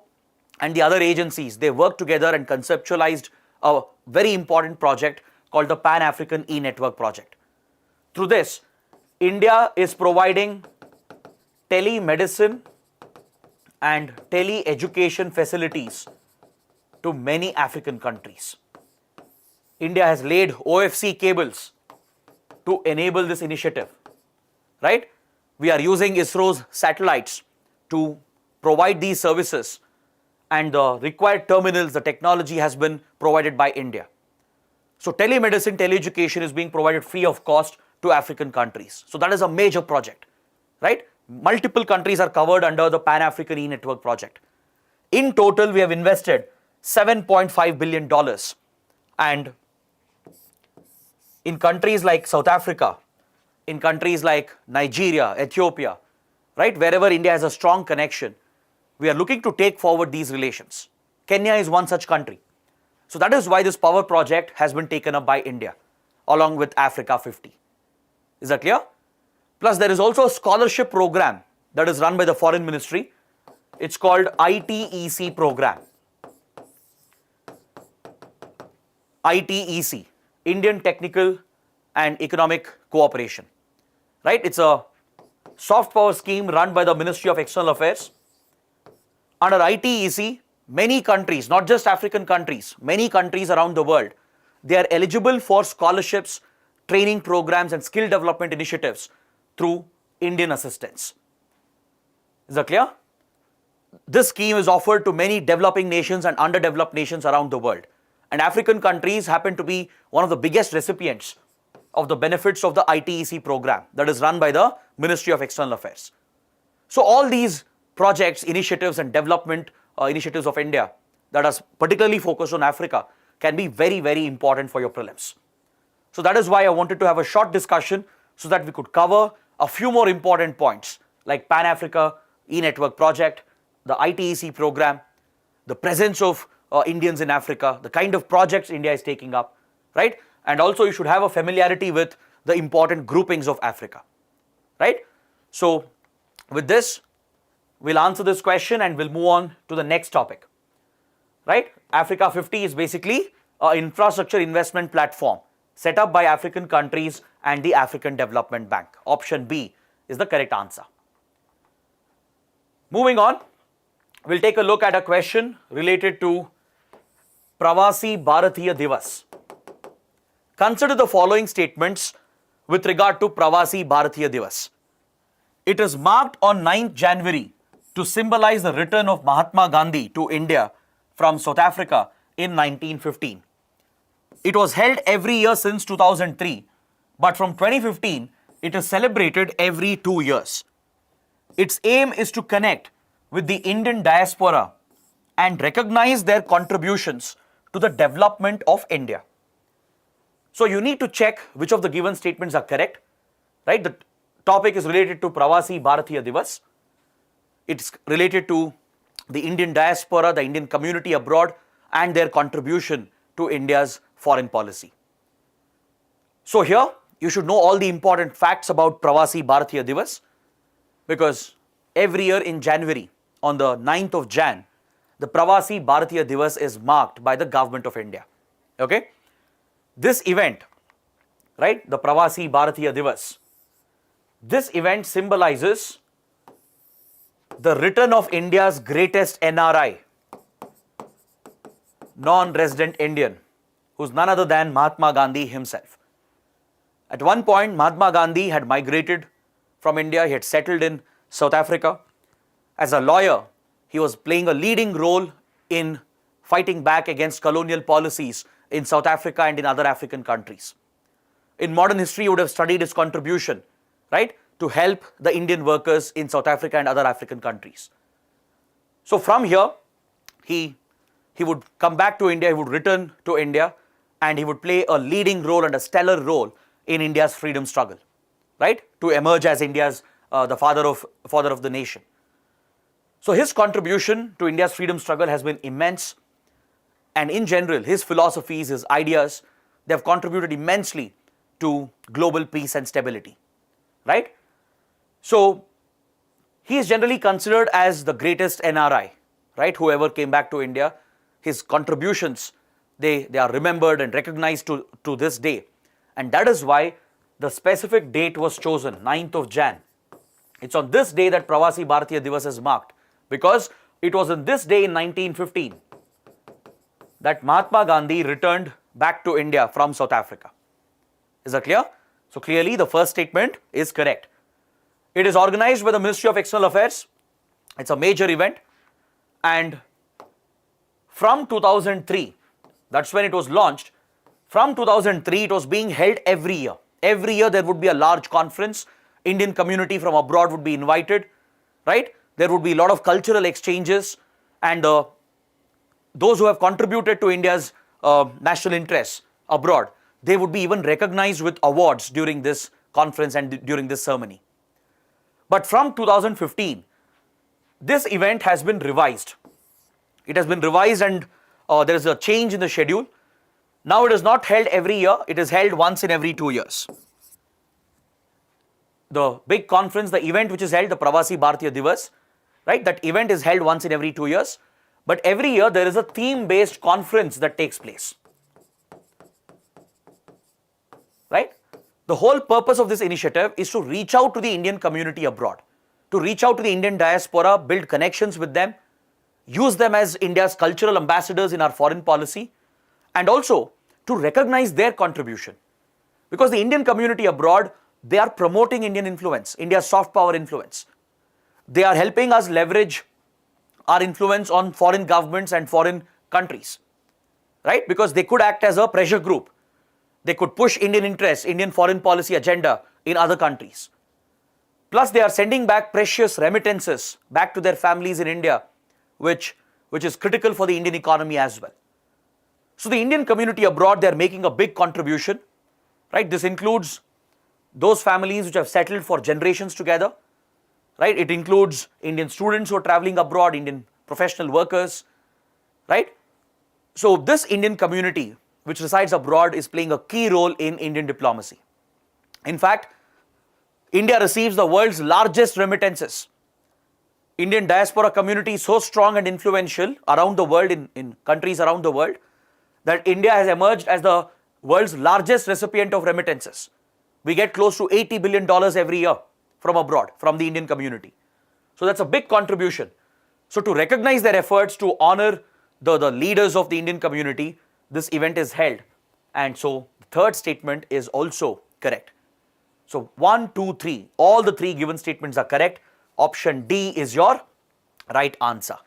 and the other agencies, they worked together and conceptualized a very important project called the Pan-African E-Network project. Through this, India is providing telemedicine and tele-education facilities to many African countries. India has laid OFC cables to enable this initiative, right? We are using ISRO's satellites to provide these services, and the required terminals, the technology has been provided by India. So telemedicine, tele-education is being provided free of cost to African countries. So that is a major project, right? Multiple countries are covered under the Pan-African E-Network project. In total, we have invested $7.5 billion. And in countries like South Africa, in countries like Nigeria, Ethiopia, right, wherever India has a strong connection, we are looking to take forward these relations. Kenya is one such country. So that is why this power project has been taken up by India, along with Africa 50. Is that clear? Plus there is also a scholarship program that is run by the Foreign Ministry. It's called ITEC program. ITEC, Indian Technical and Economic Cooperation. Right? It's a soft power scheme run by the Ministry of External Affairs. Under ITEC, many countries, not just African countries, many countries around the world, they are eligible for scholarships, training programs and skill development initiatives through Indian assistance. Is that clear? This scheme is offered to many developing nations and underdeveloped nations around the world. And African countries happen to be one of the biggest recipients of the benefits of the ITEC program that is run by the Ministry of External Affairs. So all these projects, initiatives and development initiatives of India that are particularly focused on Africa can be very, very important for your prelims. So that is why I wanted to have a short discussion so that we could cover a few more important points like Pan-Africa E-Network project, the ITEC program, the presence of Indians in Africa, the kind of projects India is taking up, right? And also you should have a familiarity with the important groupings of Africa, right? So with this, we'll answer this question and we'll move on to the next topic, right? Africa 50 is basically an infrastructure investment platform set up by African countries and the African Development Bank. Option B is the correct answer. Moving on, we'll take a look at a question related to Prawasi Bharatiya Divas. Consider the following statements with regard to Prawasi Bharatiya Divas. It is marked on 9th January to symbolize the return of Mahatma Gandhi to India from South Africa in 1915. It was held every year since 2003, but from 2015, it is celebrated every 2 years. Its aim is to connect with the Indian diaspora and recognize their contributions to the development of India. So you need to check which of the given statements are correct, right? The topic is related to Prawasi Bharatiya Divas. It's related to the Indian diaspora, the Indian community abroad and their contribution to India's foreign policy. So here you should know all the important facts about Prawasi Bharatiya Divas because every year in January, on the 9th of Jan, the Prawasi Bharatiya Divas is marked by the government of India. Okay? This event, right, the Prawasi Bharatiya Divas, this event symbolizes the return of India's greatest NRI, non-resident Indian, who's none other than Mahatma Gandhi himself. At one point, Mahatma Gandhi had migrated from India, he had settled in South Africa. As a lawyer, he was playing a leading role in fighting back against colonial policies in South Africa and in other African countries. In modern history, you would have studied his contribution, right, to help the Indian workers in South Africa and other African countries. So from here, he would come back to India, he would return to India, and he would play a leading role and a stellar role in India's freedom struggle, right, to emerge as India's the father of the nation. So his contribution to India's freedom struggle has been immense, and in general, his philosophies, his ideas, they have contributed immensely to global peace and stability, right? So he is generally considered as the greatest NRI, right? Whoever came back to India, his contributions, they are remembered and recognized to this day. And that is why the specific date was chosen, 9th of Jan. It's on this day that Prawasi Bharatiya Divas is marked, because it was on this day in 1915 that Mahatma Gandhi returned back to India from South Africa. Is that clear? So clearly the first statement is correct. It is organized by the Ministry of External Affairs. It's a major event, and from 2003, that's when it was launched. From 2003, it was being held every year. Every year there would be a large conference. Indian community from abroad would be invited, right? There would be a lot of cultural exchanges, and those who have contributed to India's national interests abroad, they would be even recognized with awards during this conference and during this ceremony. But from 2015, this event has been revised. It has been revised, and there is a change in the schedule. Now it is not held every year, it is held once in every 2 years. the big conference, the event which is held, the Prawasi Bharatiya Divas, right? That event is held once in every 2 years. But every year there is a theme-based conference that takes place, right? The whole purpose of this initiative is to reach out to the Indian community abroad, to reach out to the Indian diaspora, build connections with them, use them as India's cultural ambassadors in our foreign policy, and also to recognize their contribution. Because the Indian community abroad, they are promoting Indian influence, India's soft power influence. They are helping us leverage our influence on foreign governments and foreign countries, right? Because they could act as a pressure group. They could push Indian interests, Indian foreign policy agenda in other countries. Plus, they are sending back precious remittances back to their families in India, which is critical for the Indian economy as well. So the Indian community abroad, they are making a big contribution, right? This includes those families which have settled for generations together, right? It includes Indian students who are traveling abroad, Indian professional workers, right? So this Indian community which resides abroad is playing a key role in Indian diplomacy. In fact, India receives the world's largest remittances. Indian diaspora community is so strong and influential around the world, in countries around the world, that India has emerged as the world's largest recipient of remittances. We get close to $80 billion every year from abroad, from the Indian community. So that's a big contribution. So to recognize their efforts, to honor the leaders of the Indian community, this event is held. And so the third statement is also correct. So 1, 2, 3, all the 3 given statements are correct. Option D is your right answer.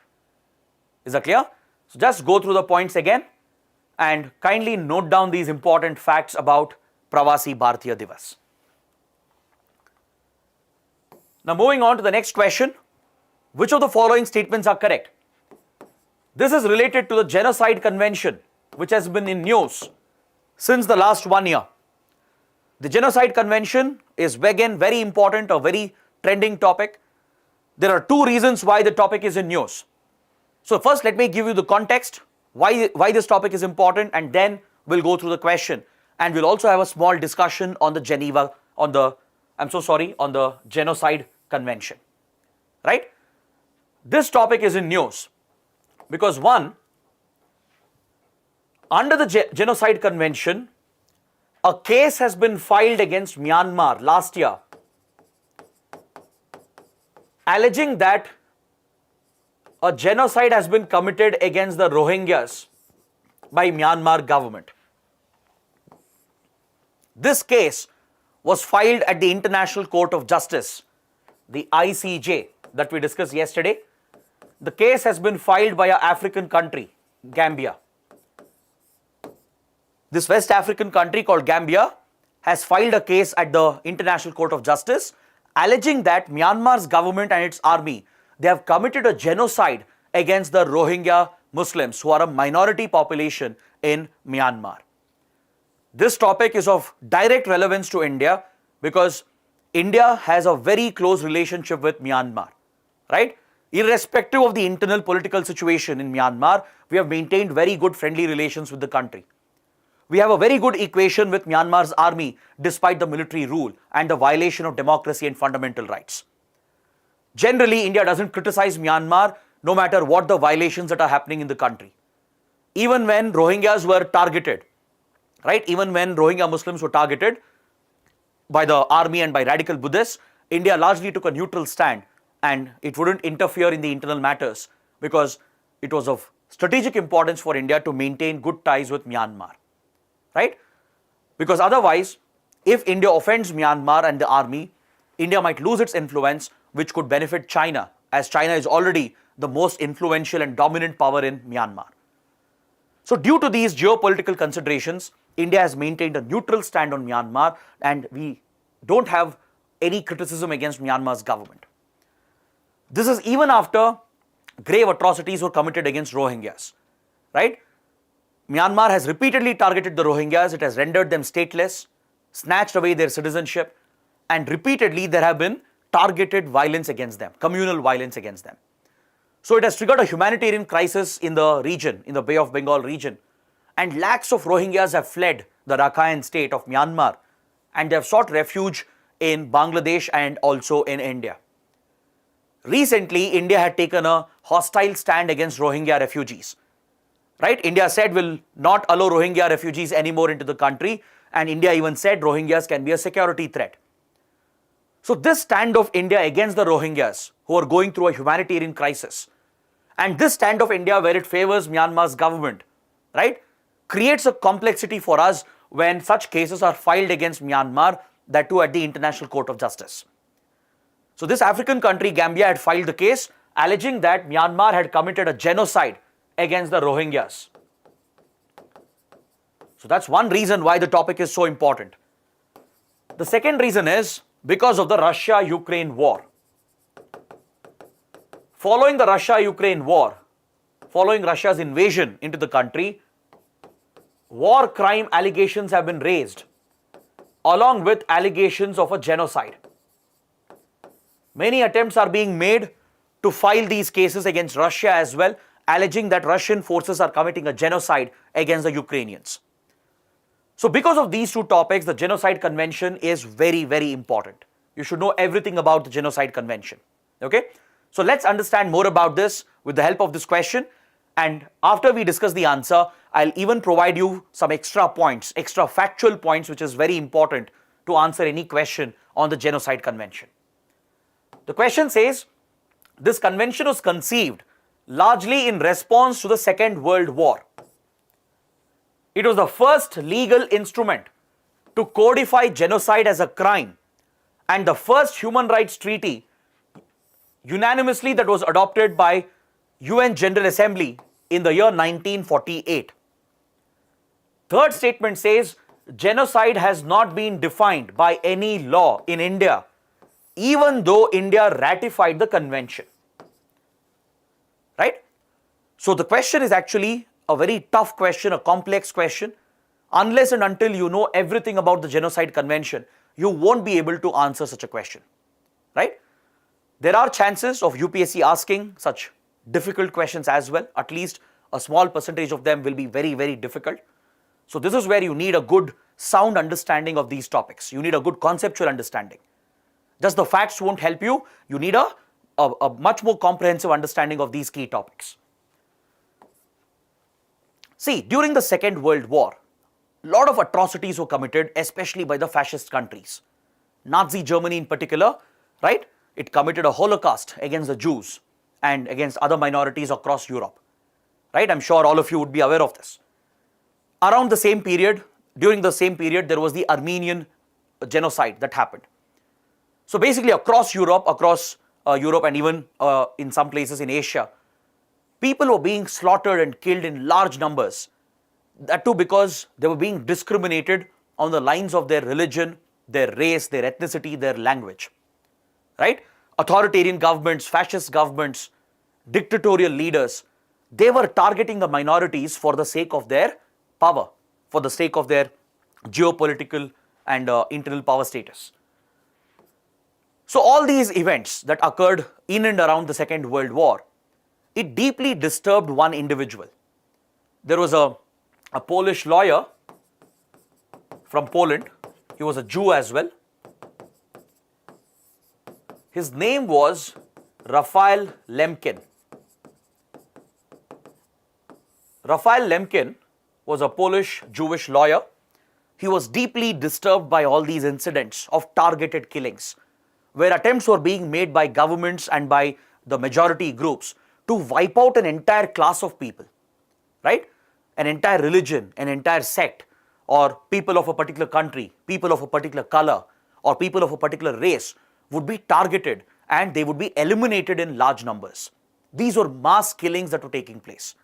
Is that clear? So just go through the points again and kindly note down these important facts about Prawasi Bharatiya Divas. Now moving on to the next question. Which of the following statements are correct? This is related to the Genocide Convention, which has been in news since the last 1 year. The Genocide Convention is again very important, a very trending topic. There are 2 reasons why the topic is in news. So first, let me give you the context, why this topic is important, and then we'll go through the question. And we'll also have a small discussion on the Genocide Convention, right? This topic is in news because one, under the Genocide Convention, a case has been filed against Myanmar last year, alleging that a genocide has been committed against the Rohingyas by Myanmar government. This case was filed at the International Court of Justice, the ICJ, that we discussed yesterday. The case has been filed by an African country, Gambia. This West African country called Gambia has filed a case at the International Court of Justice alleging that Myanmar's government and its army, they have committed a genocide against the Rohingya Muslims, who are a minority population in Myanmar. This topic is of direct relevance to India because India has a very close relationship with Myanmar, right? Irrespective of the internal political situation in Myanmar, we have maintained very good friendly relations with the country. We have a very good equation with Myanmar's army despite the military rule and the violation of democracy and fundamental rights. Generally, India doesn't criticize Myanmar no matter what the violations that are happening in the country. Even when Rohingyas were targeted, right? Even when Rohingya Muslims were targeted by the army and by radical Buddhists, India largely took a neutral stand and it wouldn't interfere in the internal matters because it was of strategic importance for India to maintain good ties with Myanmar, right? Because otherwise, if India offends Myanmar and the army, India might lose its influence, which could benefit China, as China is already the most influential and dominant power in Myanmar. So due to these geopolitical considerations, India has maintained a neutral stand on Myanmar and we don't have any criticism against Myanmar's government. This is even after grave atrocities were committed against Rohingyas, right? Myanmar has repeatedly targeted the Rohingyas, it has rendered them stateless, snatched away their citizenship, and repeatedly there have been targeted violence against them, communal violence against them. So it has triggered a humanitarian crisis in the region, in the Bay of Bengal region, and lakhs of Rohingyas have fled the Rakhine state of Myanmar and they have sought refuge in Bangladesh and also in India. Recently, India had taken a hostile stand against Rohingya refugees. Right? India said will not allow Rohingya refugees anymore into the country, and India even said Rohingyas can be a security threat. So this stand of India against the Rohingyas who are going through a humanitarian crisis, and this stand of India where it favors Myanmar's government, right, creates a complexity for us when such cases are filed against Myanmar, that too at the International Court of Justice. So this African country, Gambia, had filed the case alleging that Myanmar had committed a genocide against the Rohingyas. So that's one reason why the topic is so important. The second reason is because of the Russia-Ukraine war. Following the Russia-Ukraine war, following Russia's invasion into the country, war crime allegations have been raised, along with allegations of a genocide. Many attempts are being made to file these cases against Russia as well, alleging that Russian forces are committing a genocide against the Ukrainians. So because of these two topics, the Genocide Convention is very, very important. You should know everything about the Genocide Convention. Okay? So let's understand more about this with the help of this question. And after we discuss the answer, I'll even provide you some extra points, extra factual points, which is very important to answer any question on the Genocide Convention. The question says, this convention was conceived largely in response to the Second World War. It was the first legal instrument to codify genocide as a crime and the first human rights treaty unanimously that was adopted by UN General Assembly in the year 1948. Third statement says, genocide has not been defined by any law in India, even though India ratified the convention. Right? So the question is actually a very tough question, a complex question. Unless and until you know everything about the Genocide Convention, you won't be able to answer such a question. Right? There are chances of UPSC asking such difficult questions as well. At least a small percentage of them will be very, very difficult. So this is where you need a good, sound understanding of these topics. You need a good conceptual understanding. Just the facts won't help you. You need a much more comprehensive understanding of these key topics. See, during the Second World War, a lot of atrocities were committed, especially by the fascist countries. Nazi Germany in particular, right? It committed a Holocaust against the Jews and against other minorities across Europe. Right? I'm sure all of you would be aware of this. Around the same period, during the same period, there was the Armenian genocide that happened. So basically across Europe and even in some places in Asia, people were being slaughtered and killed in large numbers. That too because they were being discriminated on the lines of their religion, their race, their ethnicity, their language. Right? Authoritarian governments, fascist governments, dictatorial leaders, they were targeting the minorities for the sake of their power, for the sake of their geopolitical and internal power status. So all these events that occurred in and around the Second World War, it deeply disturbed one individual. There was a Polish lawyer from Poland. He was a Jew as well. His name was Rafal Lemkin. Rafal Lemkin was a Polish Jewish lawyer. He was deeply disturbed by all these incidents of targeted killings, where attempts were being made by governments and by the majority groups to wipe out an entire class of people, right? An entire religion, an entire sect, or people of a particular country, people of a particular color, or people of a particular race would be targeted and they would be eliminated in large numbers. These were mass killings that were taking place.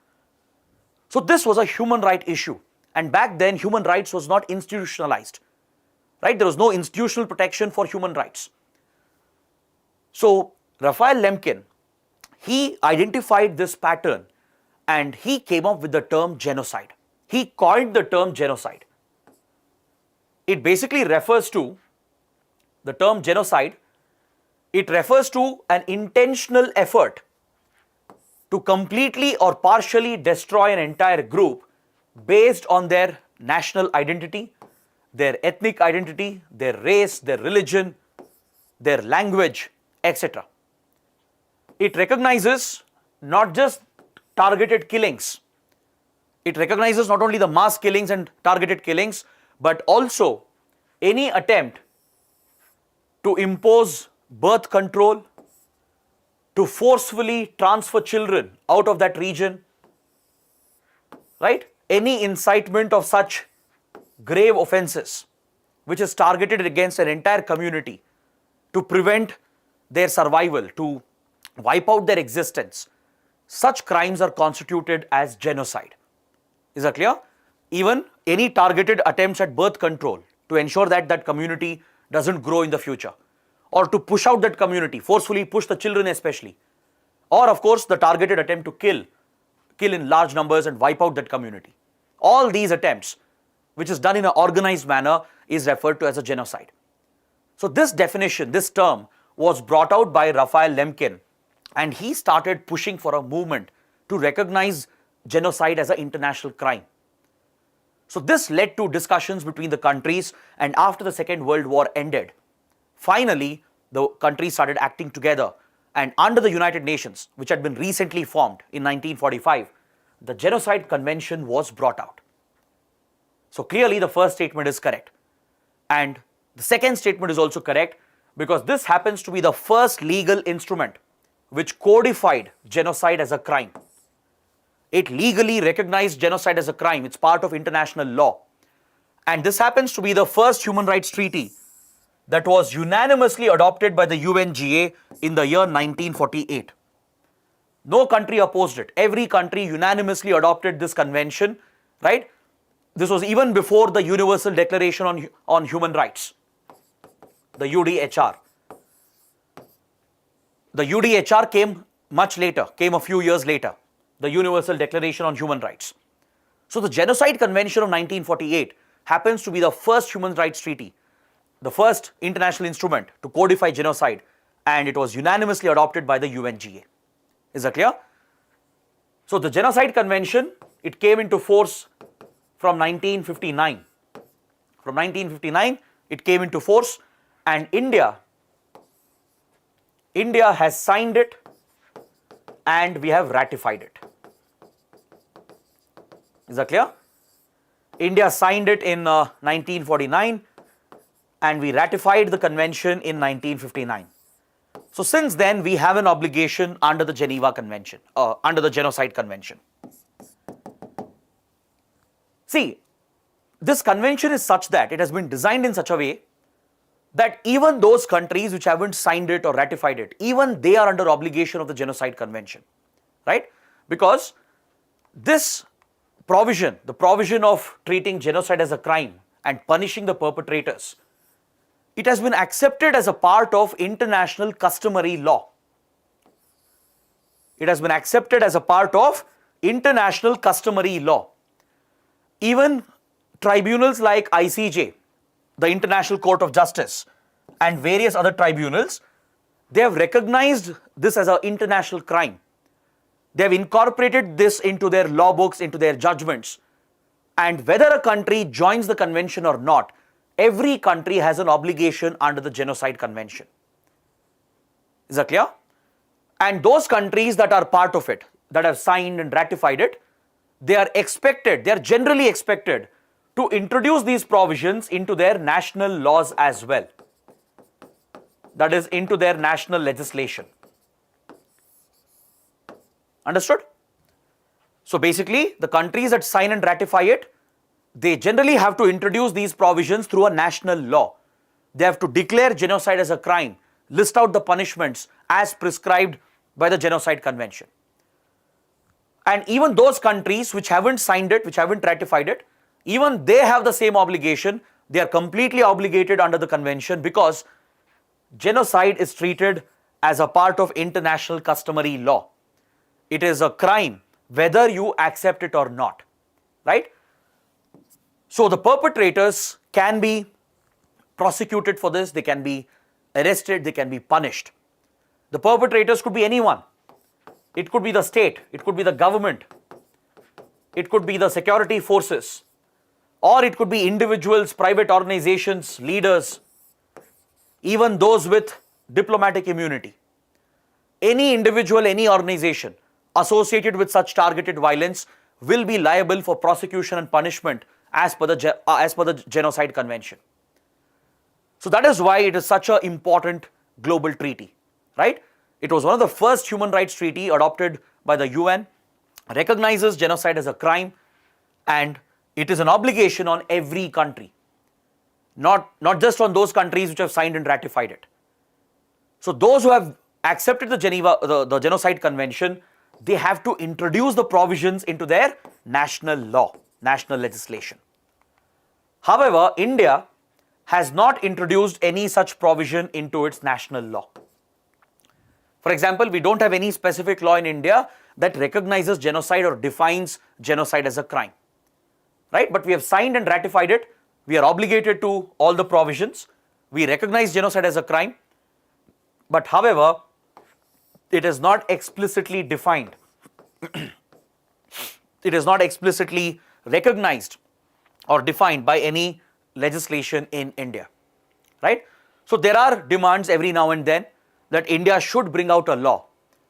So this was a human right issue, and back then human rights was not institutionalized, right? There was no institutional protection for human rights. So Rafal Lemkin, he identified this pattern and he came up with the term genocide. He coined the term genocide. It basically refers to, the term genocide, it refers to an intentional effort to completely or partially destroy an entire group based on their national identity, their ethnic identity, their race, their religion, their language, etc. It recognizes not just targeted killings. It recognizes not only the mass killings and targeted killings, but also any attempt to impose birth control, to forcefully transfer children out of that region, right? Any incitement of such grave offenses which is targeted against an entire community to prevent their survival, to wipe out their existence, such crimes are constituted as genocide. Is that clear? Even any targeted attempts at birth control to ensure that that community doesn't grow in the future, or to push out that community, forcefully push the children especially, or of course the targeted attempt to kill in large numbers and wipe out that community. All these attempts, which is done in an organized manner, is referred to as a genocide. So this definition, this term was brought out by Raphael Lemkin, and he started pushing for a movement to recognize genocide as an international crime. So this led to discussions between the countries, and after the Second World War ended, finally the countries started acting together, and under the United Nations, which had been recently formed in 1945, the Genocide Convention was brought out. So clearly the first statement is correct, and the second statement is also correct, because this happens to be the first legal instrument which codified genocide as a crime. It legally recognized genocide as a crime. It's part of international law. And this happens to be the first human rights treaty that was unanimously adopted by the UNGA in the year 1948. No country opposed it. Every country unanimously adopted this convention, right? This was even before the Universal Declaration on Human Rights, the UDHR. The UDHR came much later, came a few years later, the Universal Declaration on Human Rights. So the Genocide Convention of 1948 happens to be the first human rights treaty, the first international instrument to codify genocide, and it was unanimously adopted by the UNGA. Is that clear? So the Genocide Convention, it came into force from 1959. From 1959, it came into force, and India has signed it, and we have ratified it. Is that clear? India signed it in 1949, and we ratified the convention in 1959. So since then, we have an obligation under the Geneva Convention, under the Genocide Convention. See, this convention is such that it has been designed in such a way that even those countries which haven't signed it or ratified it, even they are under obligation of the Genocide Convention, right? Because this provision, the provision of treating genocide as a crime and punishing the perpetrators, it has been accepted as a part of international customary law. It has been accepted as a part of international customary law. Even tribunals like ICJ, the International Court of Justice, and various other tribunals, they have recognized this as an international crime. They have incorporated this into their law books, into their judgments. And whether a country joins the convention or not, every country has an obligation under the Genocide Convention. Is that clear? And those countries that are part of it, that have signed and ratified it, they are generally expected to introduce these provisions into their national laws as well. That is, into their national legislation. Understood? So basically, the countries that sign and ratify it, they generally have to introduce these provisions through a national law. They have to declare genocide as a crime, list out the punishments as prescribed by the Genocide Convention. And even those countries which haven't signed it, which haven't ratified it, even they have the same obligation. They are completely obligated under the convention, because genocide is treated as a part of international customary law. It is a crime whether you accept it or not, right? So the perpetrators can be prosecuted for this, they can be arrested, they can be punished. The perpetrators could be anyone. It could be the state, it could be the government, it could be the security forces, or it could be individuals, private organizations, leaders, even those with diplomatic immunity. Any individual, any organization associated with such targeted violence will be liable for prosecution and punishment as per the Genocide Convention. So that is why it is such an important global treaty, right? It was one of the first human rights treaty adopted by the UN, recognizes genocide as a crime, and it is an obligation on every country, not just on those countries which have signed and ratified it. So those who have accepted the Genocide Convention, they have to introduce the provisions into their national law, national legislation. However, India has not introduced any such provision into its national law. For example, we don't have any specific law in India that recognizes genocide or defines genocide as a crime, right? But we have signed and ratified it. We are obligated to all the provisions. We recognize genocide as a crime. But however, it is not explicitly defined. It is not explicitly recognized or defined by any legislation in India, right? So there are demands every now and then that India should bring out a law,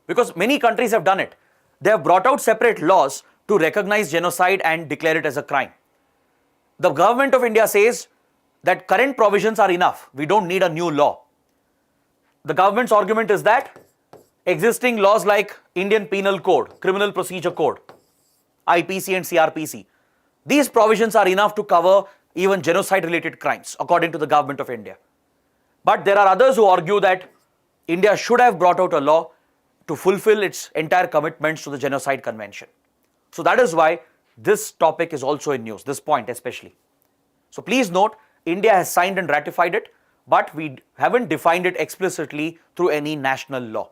because many countries have done it. They have brought out separate laws to recognize genocide and declare it as a crime. The government of India says that current provisions are enough. We don't need a new law. The government's argument is that existing laws like Indian Penal Code, Criminal Procedure Code, IPC and CRPC, these provisions are enough to cover even genocide-related crimes, according to the government of India. But there are others who argue that India should have brought out a law to fulfill its entire commitments to the Genocide Convention. So that is why this topic is also in news, this point especially. So please note, India has signed and ratified it, but we haven't defined it explicitly through any national law.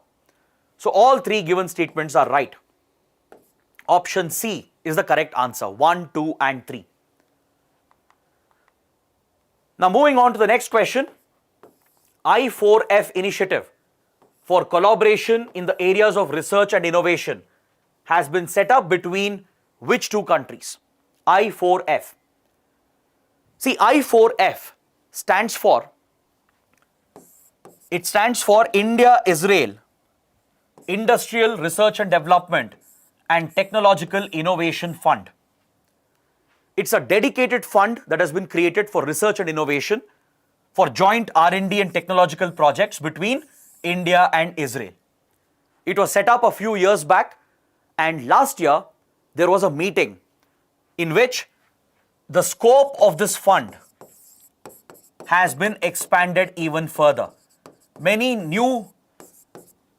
So all three given statements are right. Option C is the correct answer, 1, 2 and 3. Now moving on to the next question, I4F initiative for collaboration in the areas of research and innovation has been set up between which two countries? I4F. See, I4F stands for India-Israel Industrial Research and Development and Technological Innovation Fund. It's a dedicated fund that has been created for research and innovation for joint R&D and technological projects between India and Israel. It was set up a few years back, and last year there was a meeting in which the scope of this fund has been expanded even further. Many new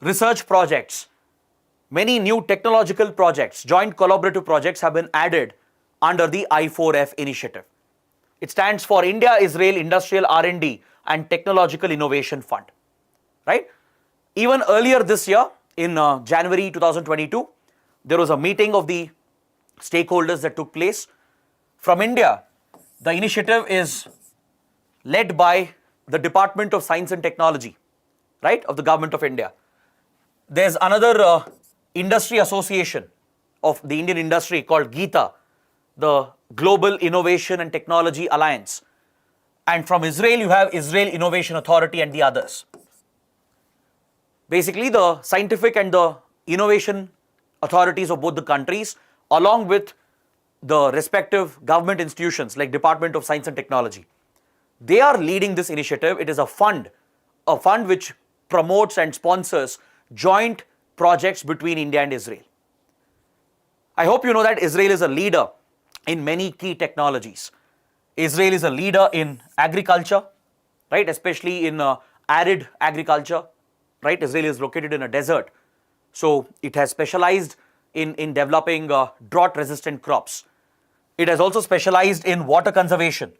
research projects, many new technological projects, joint collaborative projects have been added under the I4F initiative. It stands for India-Israel Industrial R&D and Technological Innovation Fund, right? Even earlier this year, in January 2022, there was a meeting of the stakeholders that took place. From India, the initiative is led by the Department of Science and Technology, right, of the Government of India. There's another industry association of the Indian industry called GITA, the Global Innovation and Technology Alliance. And from Israel, you have Israel Innovation Authority and the others. Basically, the scientific and the innovation authorities of both the countries, along with the respective government institutions like Department of Science and Technology, they are leading this initiative. It is a fund which promotes and sponsors joint projects between India and Israel. I hope you know that Israel is a leader in many key technologies. Israel is a leader in agriculture, right, especially in arid agriculture, right? Israel is located in a desert, so it has specialized in developing drought-resistant crops. It has also specialized in water conservation,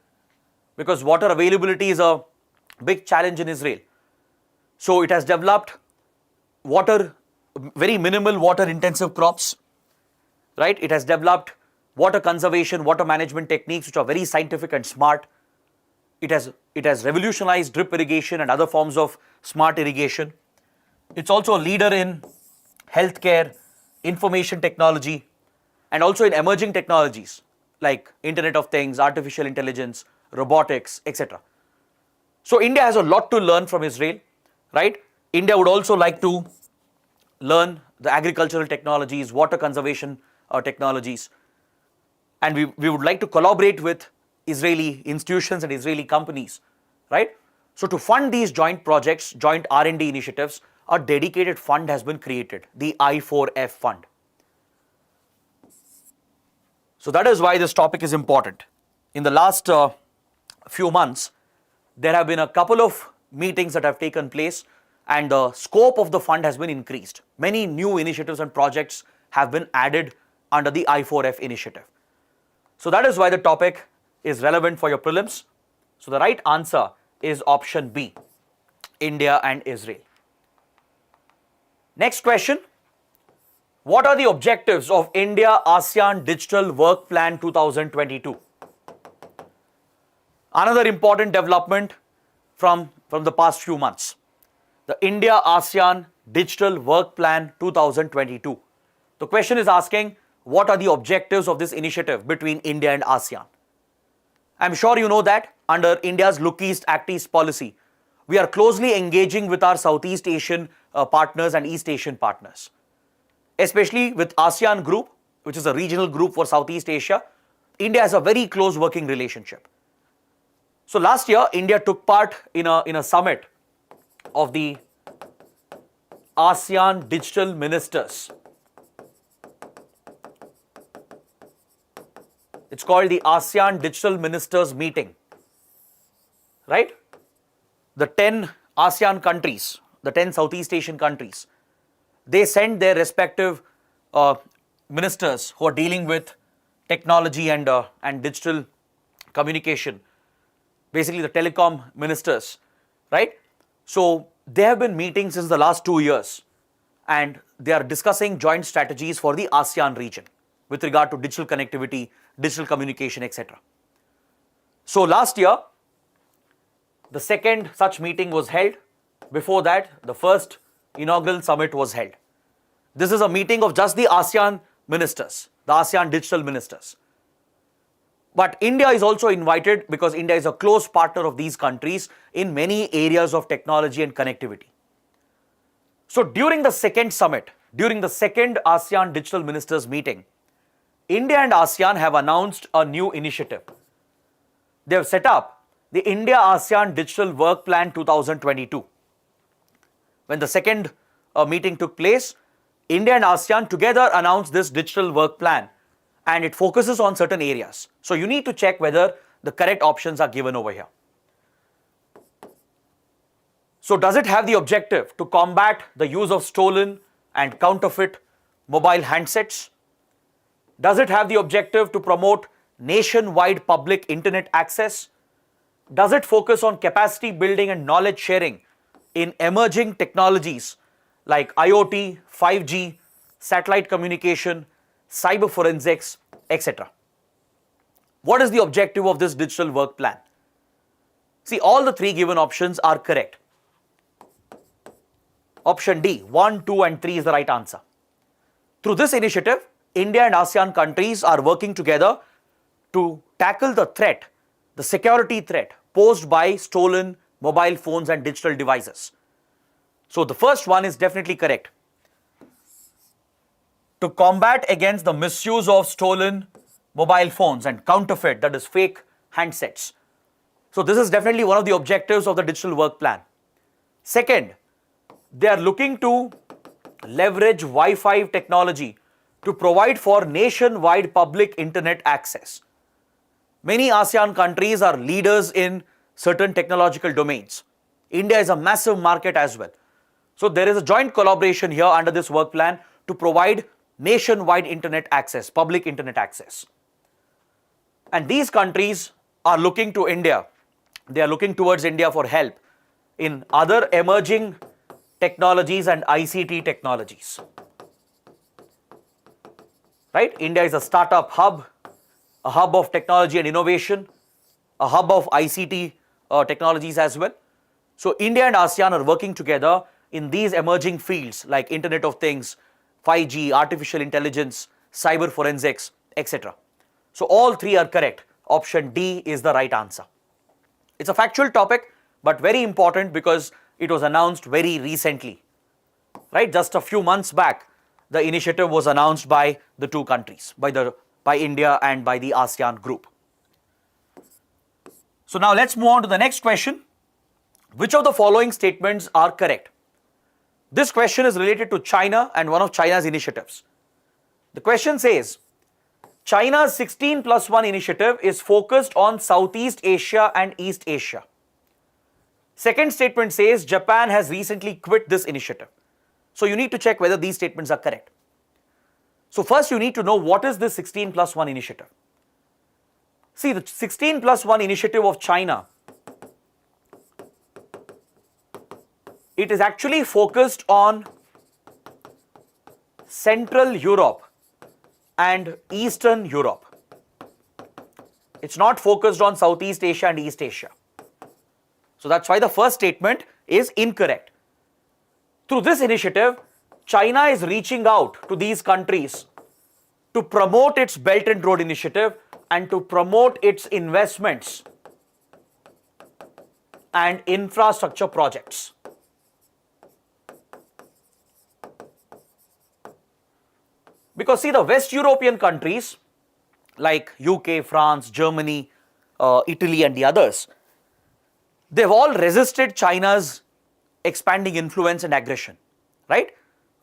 because water availability is a big challenge in Israel. So it has developed very minimal water-intensive crops, right? It has developed water conservation, water management techniques which are very scientific and smart. It has revolutionized drip irrigation and other forms of smart irrigation. It's also a leader in healthcare, information technology, and also in emerging technologies like Internet of Things, artificial intelligence, robotics, etc. So India has a lot to learn from Israel. right? India would also like to learn the agricultural technologies, water conservation technologies, and we would like to collaborate with Israeli institutions and Israeli companies, right? So to fund these joint projects, joint R&D initiatives, a dedicated fund has been created, the I4F fund. So that is why this topic is important. In the last few months, there have been a couple of meetings that have taken place and the scope of the fund has been increased. Many new initiatives and projects have been added under the I4F initiative. So that is why the topic is relevant for your prelims. So the right answer is option B, India and Israel. Next question. What are the objectives of India ASEAN Digital Work Plan 2022? Another important development from the past few months. The India ASEAN Digital Work Plan 2022. The question is asking, what are the objectives of this initiative between India and ASEAN? I'm sure you know that under India's Look East Act East policy, we are closely engaging with our Southeast Asian partners and East Asian partners. Especially with ASEAN Group, which is a regional group for Southeast Asia, India has a very close working relationship. So last year, India took part in a summit of the ASEAN Digital Ministers. It's called the ASEAN Digital Ministers Meeting, right? The 10 ASEAN countries, the 10 Southeast Asian countries, they send their respective ministers who are dealing with technology and digital communication, basically the telecom ministers, right? So they have been meeting since the last 2 years and they are discussing joint strategies for the ASEAN region with regard to digital connectivity, digital communication, etc. So last year, the second such meeting was held. Before that, the first inaugural summit was held. This is a meeting of just the ASEAN ministers, the ASEAN digital ministers. But India is also invited because India is a close partner of these countries in many areas of technology and connectivity. So during the second summit, during the second ASEAN digital ministers meeting, India and ASEAN have announced a new initiative. They have set up the India ASEAN Digital Work Plan 2022. When the second meeting took place, India and ASEAN together announced this digital work plan and it focuses on certain areas. So you need to check whether the correct options are given over here. So does it have the objective to combat the use of stolen and counterfeit mobile handsets? Does it have the objective to promote nationwide public internet access? Does it focus on capacity building and knowledge sharing in emerging technologies like IoT, 5G, satellite communication, cyber forensics, etc.? What is the objective of this digital work plan? See, all the three given options are correct. Option D, 1, 2 and 3 is the right answer. Through this initiative, India and ASEAN countries are working together to tackle the threat, the security threat posed by stolen mobile phones and digital devices. So the first one is definitely correct. To combat against the misuse of stolen mobile phones and counterfeit, that is fake handsets. So this is definitely one of the objectives of the digital work plan. Second, they are looking to leverage Wi-Fi technology to provide for nationwide public internet access. Many ASEAN countries are leaders in certain technological domains. India is a massive market as well. So there is a joint collaboration here under this work plan to provide nationwide internet access, public internet access. And these countries are looking to India. They are looking towards India for help in other emerging technologies and ICT technologies. Right? India is a startup hub, a hub of technology and innovation, a hub of ICT technologies as well. So India and ASEAN are working together in these emerging fields like Internet of Things, 5G, artificial intelligence, cyber forensics, etc. So all three are correct. Option D is the right answer. It's a factual topic, but very important because it was announced very recently, right? Just a few months back, the initiative was announced by the two countries, by India and by the ASEAN group. So now let's move on to the next question. Which of the following statements are correct? This question is related to China and one of China's initiatives. The question says, China's 16+1 initiative is focused on Southeast Asia and East Asia. Second statement says Japan has recently quit this initiative. So you need to check whether these statements are correct. So first you need to know what is this 16+1 initiative. See, the 16+1 initiative of China, it is actually focused on Central Europe and Eastern Europe. It's not focused on Southeast Asia and East Asia. So that's why the first statement is incorrect. Through this initiative, China is reaching out to these countries to promote its Belt and Road Initiative and to promote its investments and infrastructure projects. Because see, the West European countries like UK, France, Germany, Italy and the others, they've all resisted China's expanding influence and aggression, right?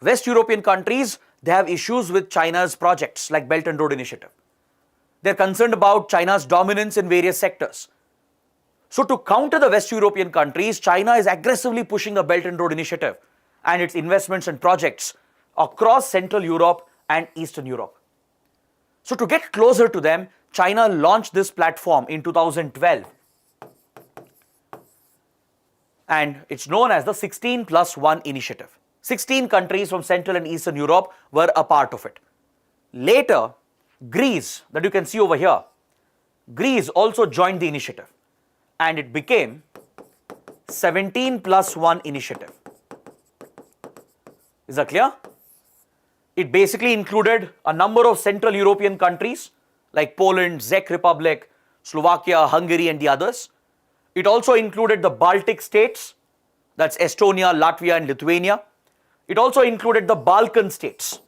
West European countries, they have issues with China's projects like Belt and Road Initiative. They're concerned about China's dominance in various sectors. So to counter the West European countries, China is aggressively pushing the Belt and Road Initiative and its investments and projects across Central Europe and Eastern Europe. So to get closer to them, China launched this platform in 2012. And it's known as the 16+1 initiative. 16 countries from Central and Eastern Europe were a part of it. Later, Greece, that you can see over here, Greece also joined the initiative and it became 17+1 initiative. Is that clear? It basically included a number of Central European countries like Poland, Czech Republic, Slovakia, Hungary and the others. It also included the Baltic states, that's Estonia, Latvia and Lithuania. It also included the Balkan states,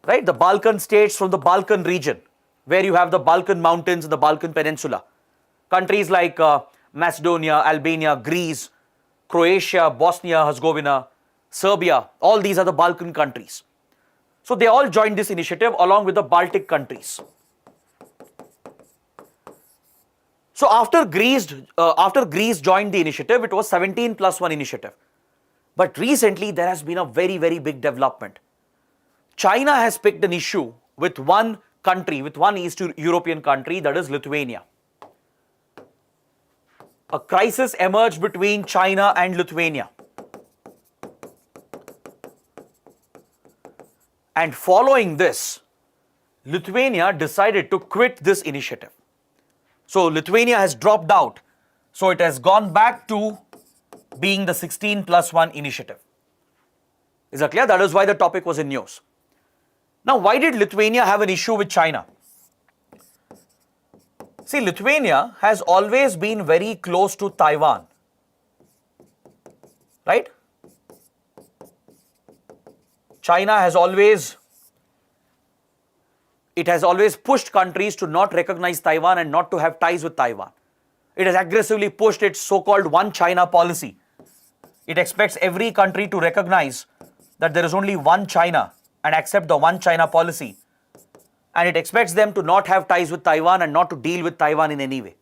right? The Balkan states from the Balkan region, where you have the Balkan mountains and the Balkan peninsula. Countries like Macedonia, Albania, Greece, Croatia, Bosnia, Herzegovina, Serbia, all these are the Balkan countries. So they all joined this initiative along with the Baltic countries. So after Greece joined the initiative, it was 17+1 initiative. But recently there has been a very, very big development. China has picked an issue with one country, with one East European country, that is Lithuania. A crisis emerged between China and Lithuania. And following this, Lithuania decided to quit this initiative. So Lithuania has dropped out. So it has gone back to being the 16+1 initiative. Is that clear? That is why the topic was in news. Now, why did Lithuania have an issue with China? See, Lithuania has always been very close to Taiwan, right? China has always pushed countries to not recognize Taiwan and not to have ties with Taiwan. It has aggressively pushed its so-called one China policy. It expects every country to recognize that there is only one China and accept the one China policy. And it expects them to not have ties with Taiwan and not to deal with Taiwan in any way,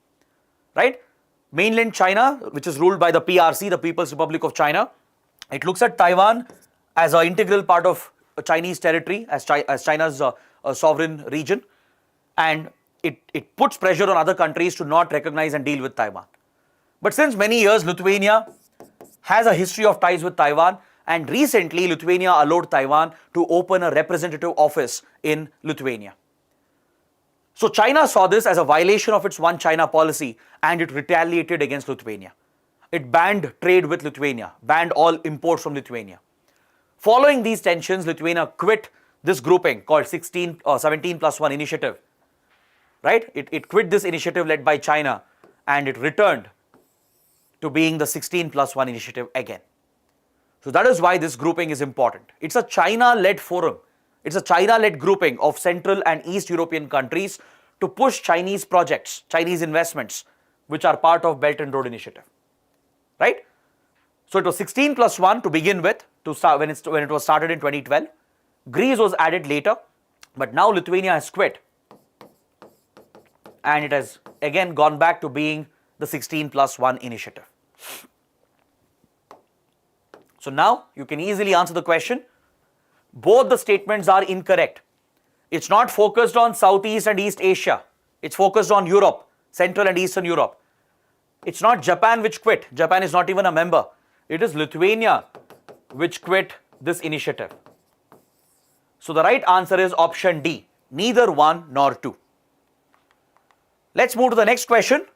right? Mainland China, which is ruled by the PRC, the People's Republic of China, it looks at Taiwan as an integral part of Chinese territory, as China's sovereign region, and it puts pressure on other countries to not recognize and deal with Taiwan. But since many years, Lithuania has a history of ties with Taiwan, and recently Lithuania allowed Taiwan to open a representative office in Lithuania. So China saw this as a violation of its one China policy and it retaliated against Lithuania. It banned trade with Lithuania, banned all imports from Lithuania. Following these tensions, Lithuania quit this grouping called 17+1 initiative, right? It quit this initiative led by China and it returned to being the 16+1 initiative again. So that is why this grouping is important. It's a China-led forum. It's a China-led grouping of Central and East European countries to push Chinese projects, Chinese investments, which are part of Belt and Road Initiative, right? So it was 16+1 to begin with, to start when it was started in 2012. Greece was added later, but now Lithuania has quit, and it has again gone back to being the 16+1 initiative. So now you can easily answer the question. Both the statements are incorrect. It's not focused on Southeast and East Asia. It's focused on Europe, Central and Eastern Europe. It's not Japan which quit. Japan is not even a member. It is Lithuania which quit this initiative. So the right answer is option D, neither 1 nor 2. Let's move to the next question.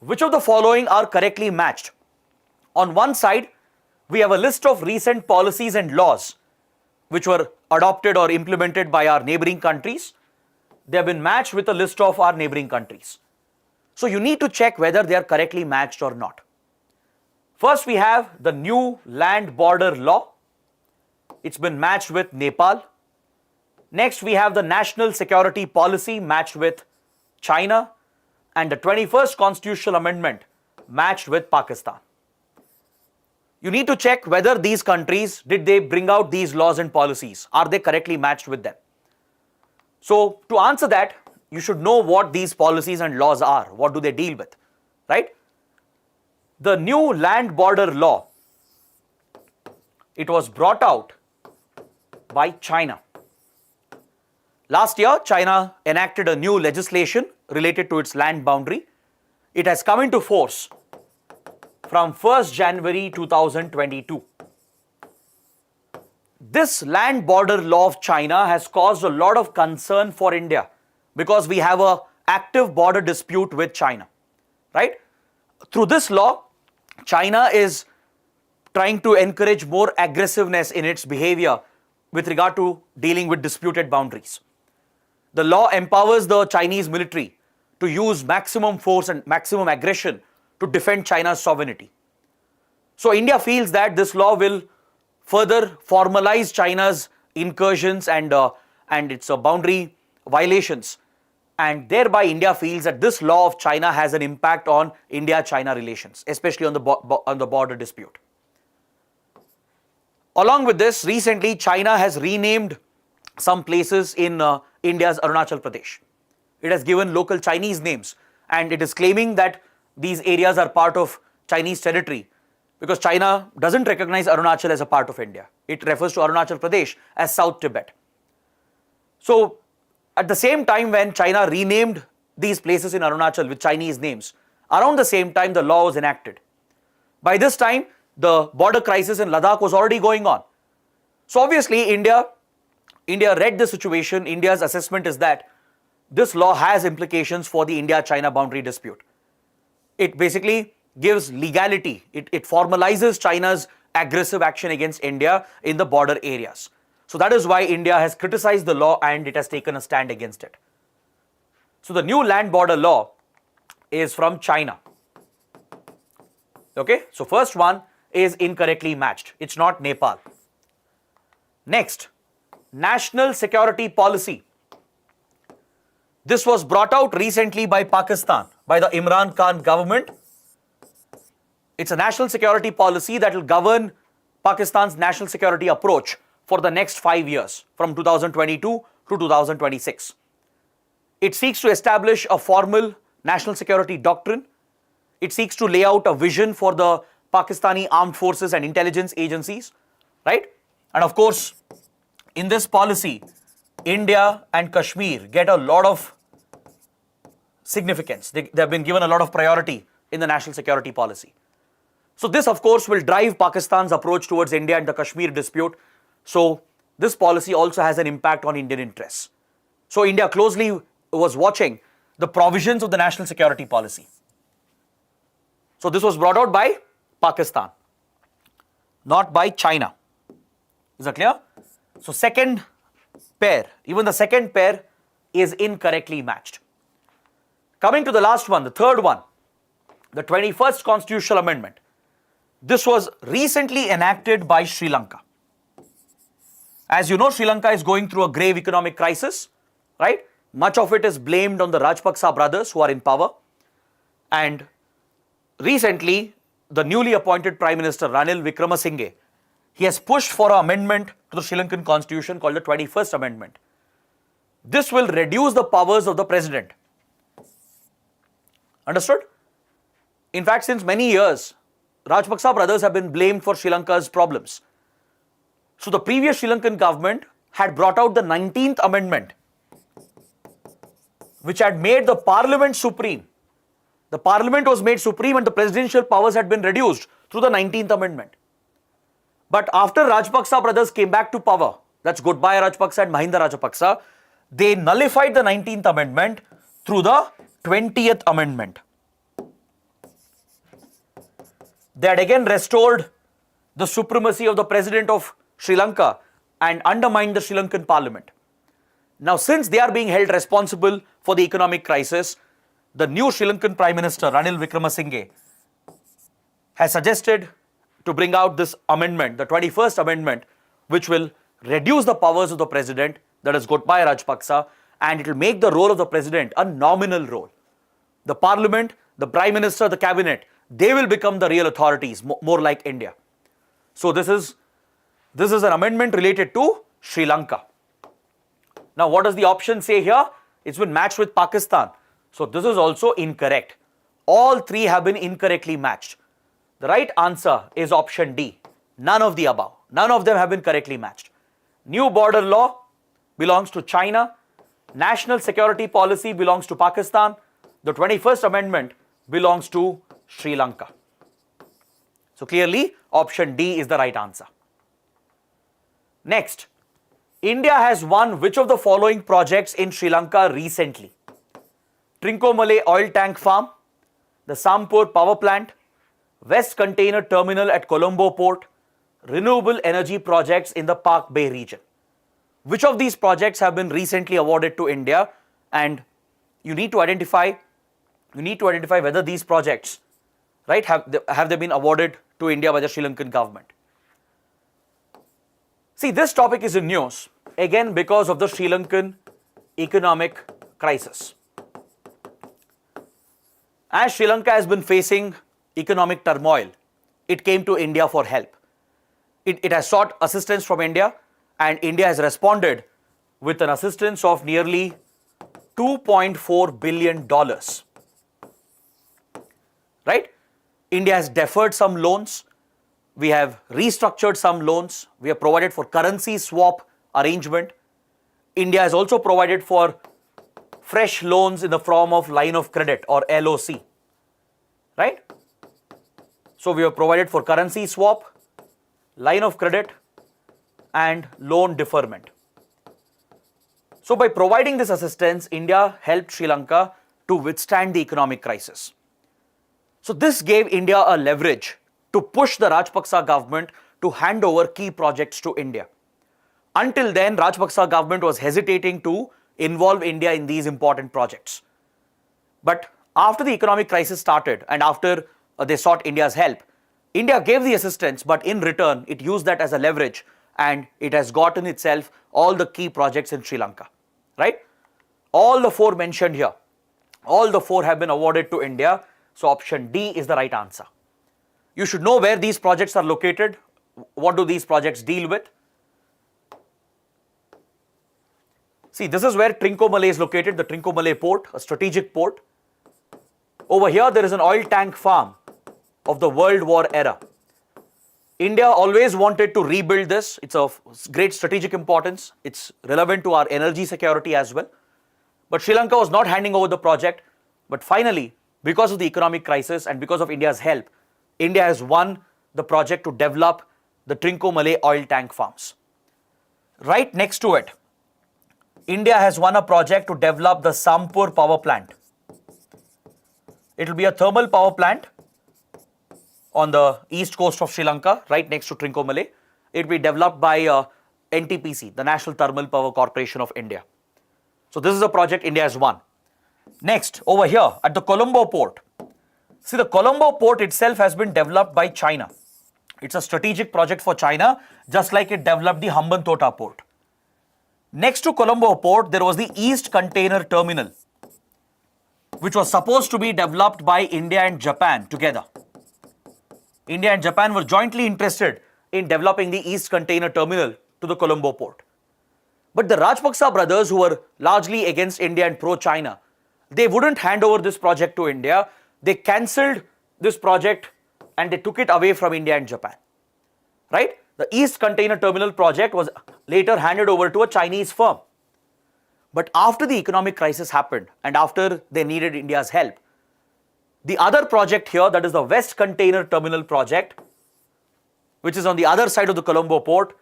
Which of the following are correctly matched? On one side, we have a list of recent policies and laws which were adopted or implemented by our neighboring countries. They have been matched with a list of our neighboring countries. So you need to check whether they are correctly matched or not. First, we have the new land border law. It's been matched with Nepal. Next, we have the national security policy matched with China, and the 21st constitutional amendment matched with Pakistan. You need to check whether these countries, did they bring out these laws and policies? Are they correctly matched with them? So to answer that, you should know what these policies and laws are. What do they deal with, right? The new land border law, it was brought out by China. Last year, China enacted a new legislation related to its land boundary. It has come into force from 1st January 2022. This land border law of China has caused a lot of concern for India because we have an active border dispute with China, right? Through this law, China is trying to encourage more aggressiveness in its behavior with regard to dealing with disputed boundaries. The law empowers the Chinese military to use maximum force and maximum aggression to defend China's sovereignty. So India feels that this law will further formalize China's incursions and its boundary violations, and thereby India feels that this law of China has an impact on India-China relations, especially on the border dispute. Along with this, recently China has renamed some places in India's Arunachal Pradesh. It has given local Chinese names, and it is claiming that these areas are part of Chinese territory because China doesn't recognize Arunachal as a part of India. It refers to Arunachal Pradesh as South Tibet. So at the same time when China renamed these places in Arunachal with Chinese names, around the same time the law was enacted. By this time, the border crisis in Ladakh was already going on. So obviously India read the situation. India's assessment is that this law has implications for the India-China boundary dispute. It basically gives legality. It formalizes China's aggressive action against India in the border areas. So that is why India has criticized the law and it has taken a stand against it. So the new land border law is from China. Okay, so first one is incorrectly matched. It's not Nepal. Next, national security policy. This was brought out recently by Pakistan, by the Imran Khan government. It's a national security policy that will govern Pakistan's national security approach for the next 5 years, from 2022 to 2026. It seeks to establish a formal national security doctrine. It seeks to lay out a vision for the Pakistani armed forces and intelligence agencies, right? And of course, in this policy, India and Kashmir get a lot of significance. They have been given a lot of priority in the national security policy. So this, of course, will drive Pakistan's approach towards India and the Kashmir dispute. So this policy also has an impact on Indian interests. So India closely was watching the provisions of the national security policy. So this was brought out by Pakistan, not by China. Is that clear? So second pair, even the second pair is incorrectly matched. Coming to the last one, the third one, the 21st Constitutional Amendment. This was recently enacted by Sri Lanka. As you know, Sri Lanka is going through a grave economic crisis, right? Much of it is blamed on the Rajapaksa brothers who are in power. And recently, the newly appointed Prime Minister Ranil Wickremesinghe, he has pushed for an amendment to the Sri Lankan constitution called the 21st Amendment. This will reduce the powers of the president. Understood? In fact, since many years, Rajapaksa brothers have been blamed for Sri Lanka's problems. So the previous Sri Lankan government had brought out the 19th Amendment, which had made the parliament supreme. The parliament was made supreme and the presidential powers had been reduced through the 19th Amendment. But after Rajapaksa brothers came back to power, that's Gotabaya Rajapaksa and Mahinda Rajapaksa, they nullified the 19th Amendment through the 20th Amendment. They had again restored the supremacy of the president of Sri Lanka and undermined the Sri Lankan parliament. Now, since they are being held responsible for the economic crisis, the new Sri Lankan Prime Minister Ranil Wickremesinghe has suggested to bring out this amendment, the 21st Amendment, which will reduce the powers of the president, that is Gotabaya Rajapaksa, and it will make the role of the president a nominal role. The parliament, the Prime Minister, the cabinet, they will become the real authorities, more like India. So this is an amendment related to Sri Lanka. Now, what does the option say here? It's been matched with Pakistan. So this is also incorrect. All three have been incorrectly matched. The right answer is option D. None of the above. None of them have been correctly matched. New border law belongs to China. National security policy belongs to Pakistan. The 21st Amendment belongs to Sri Lanka. So clearly, option D is the right answer. Next, India has won which of the following projects in Sri Lanka recently? Trincomalee Oil Tank Farm, the Sampur Power Plant, West Container Terminal at Colombo Port, renewable energy projects in the Park Bay region. Which of these projects have been recently awarded to India? And you need to identify whether these projects, right, have they been awarded to India by the Sri Lankan government. See, this topic is in news again because of the Sri Lankan economic crisis. As Sri Lanka has been facing economic turmoil, it came to India for help. It has sought assistance from India, and India has responded with an assistance of nearly $2.4 billion. Right? India has deferred some loans. We have restructured some loans. We have provided for currency swap arrangement. India has also provided for fresh loans in the form of line of credit or LOC. Right? So we have provided for currency swap, line of credit, and loan deferment. So by providing this assistance, India helped Sri Lanka to withstand the economic crisis. So this gave India a leverage to push the Rajapaksa government to hand over key projects to India. Until then, Rajapaksa government was hesitating to involve India in these important projects. But after the economic crisis started and after they sought India's help, India gave the assistance, but in return, it used that as a leverage and it has gotten itself all the key projects in Sri Lanka. Right? All the four mentioned here, all the four have been awarded to India. So option D is the right answer. You should know where these projects are located. What do these projects deal with? See, this is where Trincomalee is located, the Trincomalee Port, a strategic port. Over here, there is an oil tank farm of the World War era. India always wanted to rebuild this. It's of great strategic importance. It's relevant to our energy security as well. But Sri Lanka was not handing over the project. But finally, because of the economic crisis and because of India's help, India has won the project to develop the Trincomalee oil tank farms. Right next to it, India has won a project to develop the Sampur power plant. It will be a thermal power plant on the east coast of Sri Lanka, right next to Trincomalee. It will be developed by NTPC, the National Thermal Power Corporation of India. So this is a project India has won. Next, over here at the Colombo Port, See, the Colombo Port itself has been developed by China. It's a strategic project for China, just like it developed the Hambantota Port. Next to Colombo Port, there was the East Container Terminal, which was supposed to be developed by India and Japan together. India and Japan were jointly interested in developing the East Container Terminal to the Colombo Port. But the Rajpaksa brothers, who were largely against India and pro-China, they wouldn't hand over this project to India. They cancelled this project and they took it away from India and Japan. Right? The East Container Terminal project was later handed over to a Chinese firm. But after the economic crisis happened and after they needed India's help, the other project here, that is the West Container Terminal project, which is on the other side of the Colombo Port,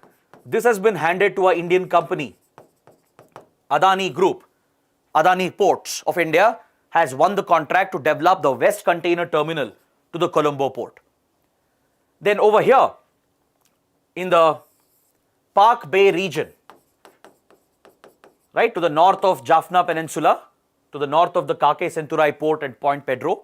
this has been handed to an Indian company, Adani Group. Adani Ports of India has won the contract to develop the West Container Terminal to the Colombo Port. Then over here, in the Park Bay region, right, to the north of Jaffna Peninsula, to the north of the Kake Senturai Port and Point Pedro,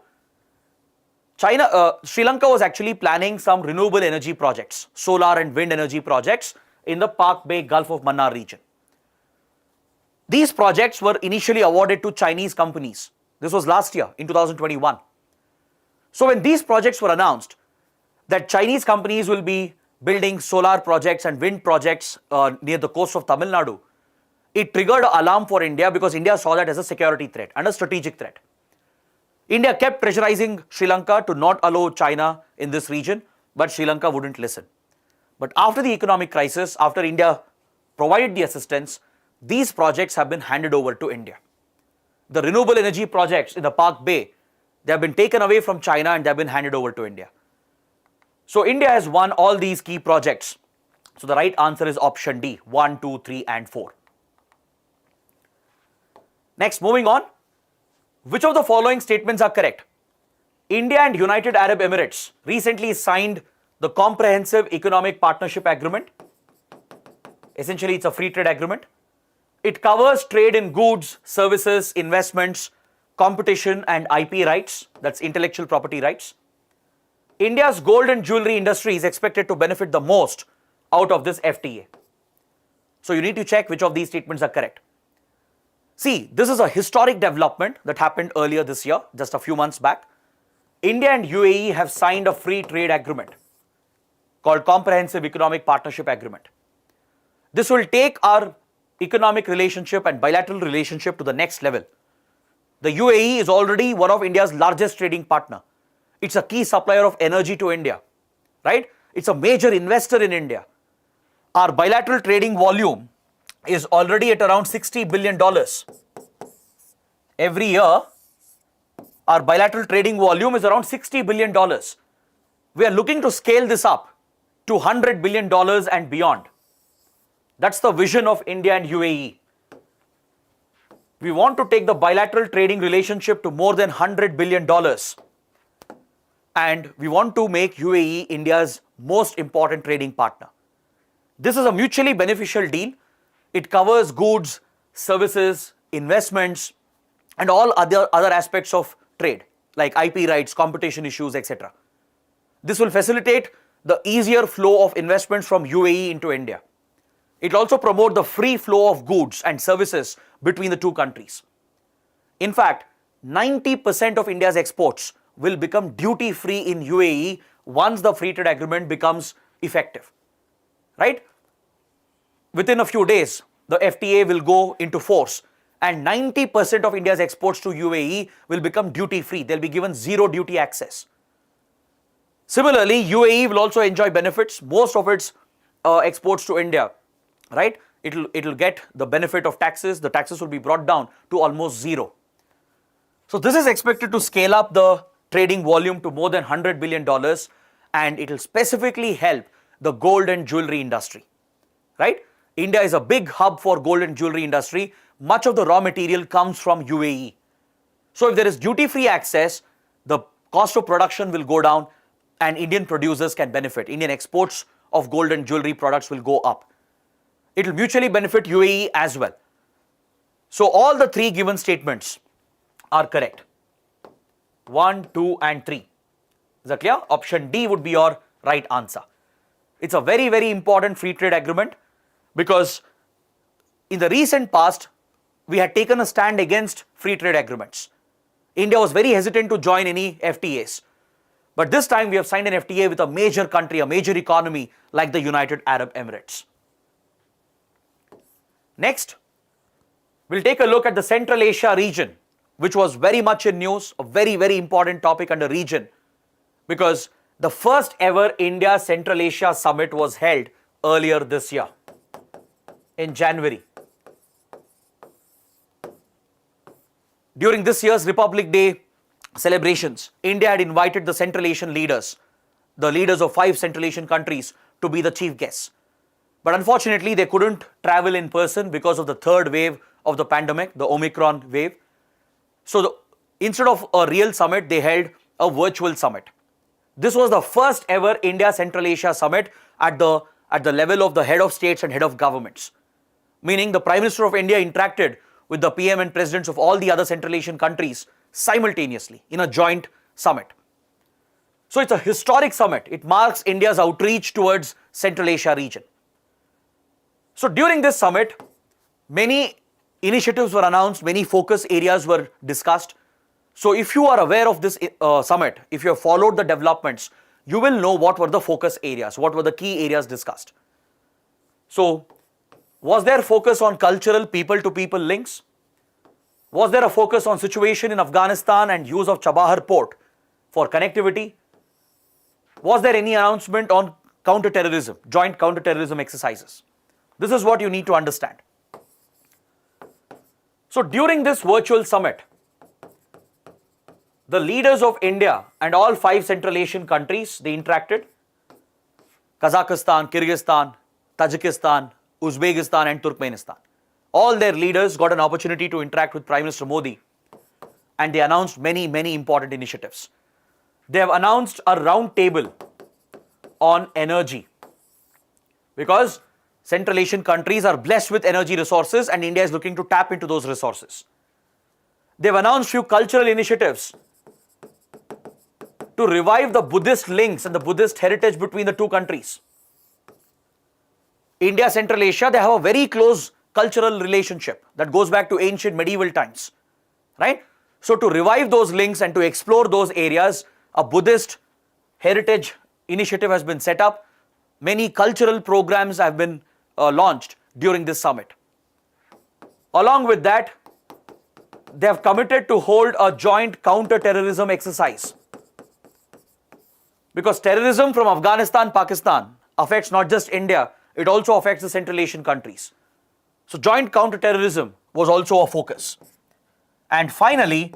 Sri Lanka was actually planning some renewable energy projects, solar and wind energy projects in the Park Bay Gulf of Mannar region. These projects were initially awarded to Chinese companies. This was last year in 2021. So when these projects were announced, that Chinese companies will be building solar projects and wind projects near the coast of Tamil Nadu, it triggered an alarm for India because India saw that as a security threat and a strategic threat. India kept pressurizing Sri Lanka to not allow China in this region, but Sri Lanka wouldn't listen. But after the economic crisis, after India provided the assistance, these projects have been handed over to India. The renewable energy projects in the Park Bay, they have been taken away from China and they have been handed over to India. So India has won all these key projects. So the right answer is option D, 1, 2, 3 and 4. Next, moving on. Which of the following statements are correct? India and United Arab Emirates recently signed the Comprehensive Economic Partnership Agreement. Essentially, it's a free trade agreement. It covers trade in goods, services, investments, competition and IP rights, that's intellectual property rights. India's gold and jewelry industry is expected to benefit the most out of this FTA. So you need to check which of these statements are correct. See, this is a historic development that happened earlier this year, just a few months back. India and UAE have signed a free trade agreement called Comprehensive Economic Partnership Agreement. This will take our economic relationship and bilateral relationship to the next level. The UAE is already one of India's largest trading partner. It's a key supplier of energy to India, right? It's a major investor in India. Our bilateral trading volume is already at around $60 billion. Every year, our bilateral trading volume is around $60 billion. We are looking to scale this up to $100 billion and beyond. That's the vision of India and UAE. We want to take the bilateral trading relationship to more than $100 billion. And we want to make UAE India's most important trading partner. This is a mutually beneficial deal. It covers goods, services, investments, and all other aspects of trade, like IP rights, competition issues, etc. This will facilitate the easier flow of investments from UAE into India. It will also promote the free flow of goods and services between the two countries. In fact, 90% of India's exports will become duty-free in UAE once the free trade agreement becomes effective, right? Within a few days, the FTA will go into force and 90% of India's exports to UAE will become duty-free. They'll be given zero duty access. Similarly, UAE will also enjoy benefits. Most of its exports to India, right? It'll get the benefit of taxes. The taxes will be brought down to almost zero. So this is expected to scale up the trading volume to more than $100 billion and it will specifically help the gold and jewelry industry, right? India is a big hub for gold and jewelry industry. Much of the raw material comes from UAE. So if there is duty-free access, the cost of production will go down and Indian producers can benefit. Indian exports of gold and jewelry products will go up. It will mutually benefit UAE as well. So all the three given statements are correct. 1, 2 and 3. Is that clear? Option D would be your right answer. It's a very, very important free trade agreement because in the recent past, we had taken a stand against free trade agreements. India was very hesitant to join any FTAs. But this time we have signed an FTA with a major country, a major economy like the United Arab Emirates. Next, we'll take a look at the Central Asia region, which was very much in news, a very, very important topic under region, because the first ever India Central Asia Summit was held earlier this year in January. During this year's Republic Day celebrations, India had invited the Central Asian leaders, the leaders of 5 Central Asian countries, to be the chief guests. But unfortunately, they couldn't travel in person because of the third wave of the pandemic, the Omicron wave. So instead of a real summit, they held a virtual summit. This was the first ever India Central Asia Summit at the level of the head of states and head of governments. Meaning the Prime Minister of India interacted with the PM and presidents of all the other Central Asian countries simultaneously in a joint summit. So it's a historic summit. It marks India's outreach towards Central Asia region. So during this summit, many initiatives were announced, many focus areas were discussed. So if you are aware of this summit, if you have followed the developments, you will know what were the focus areas, what were the key areas discussed. So was there focus on cultural people-to-people links? Was there a focus on situation in Afghanistan and use of Chabahar Port for connectivity? Was there any announcement on counter-terrorism, joint counter-terrorism exercises? This is what you need to understand. So during this virtual summit, the leaders of India and all 5 Central Asian countries, they interacted. Kazakhstan, Kyrgyzstan, Tajikistan, Uzbekistan and Turkmenistan. All their leaders got an opportunity to interact with Prime Minister Modi, and they announced many, many important initiatives. They have announced a round table on energy because Central Asian countries are blessed with energy resources and India is looking to tap into those resources. They've announced few cultural initiatives to revive the Buddhist links and the Buddhist heritage between the two countries. India, Central Asia, they have a very close cultural relationship that goes back to ancient medieval times, right? So to revive those links and to explore those areas, a Buddhist heritage initiative has been set up. Many cultural programs have been launched during this summit. Along with that, they have committed to hold a joint counter-terrorism exercise. Because terrorism from Afghanistan, Pakistan affects not just India, it also affects the Central Asian countries. So joint counter-terrorism was also a focus. And finally,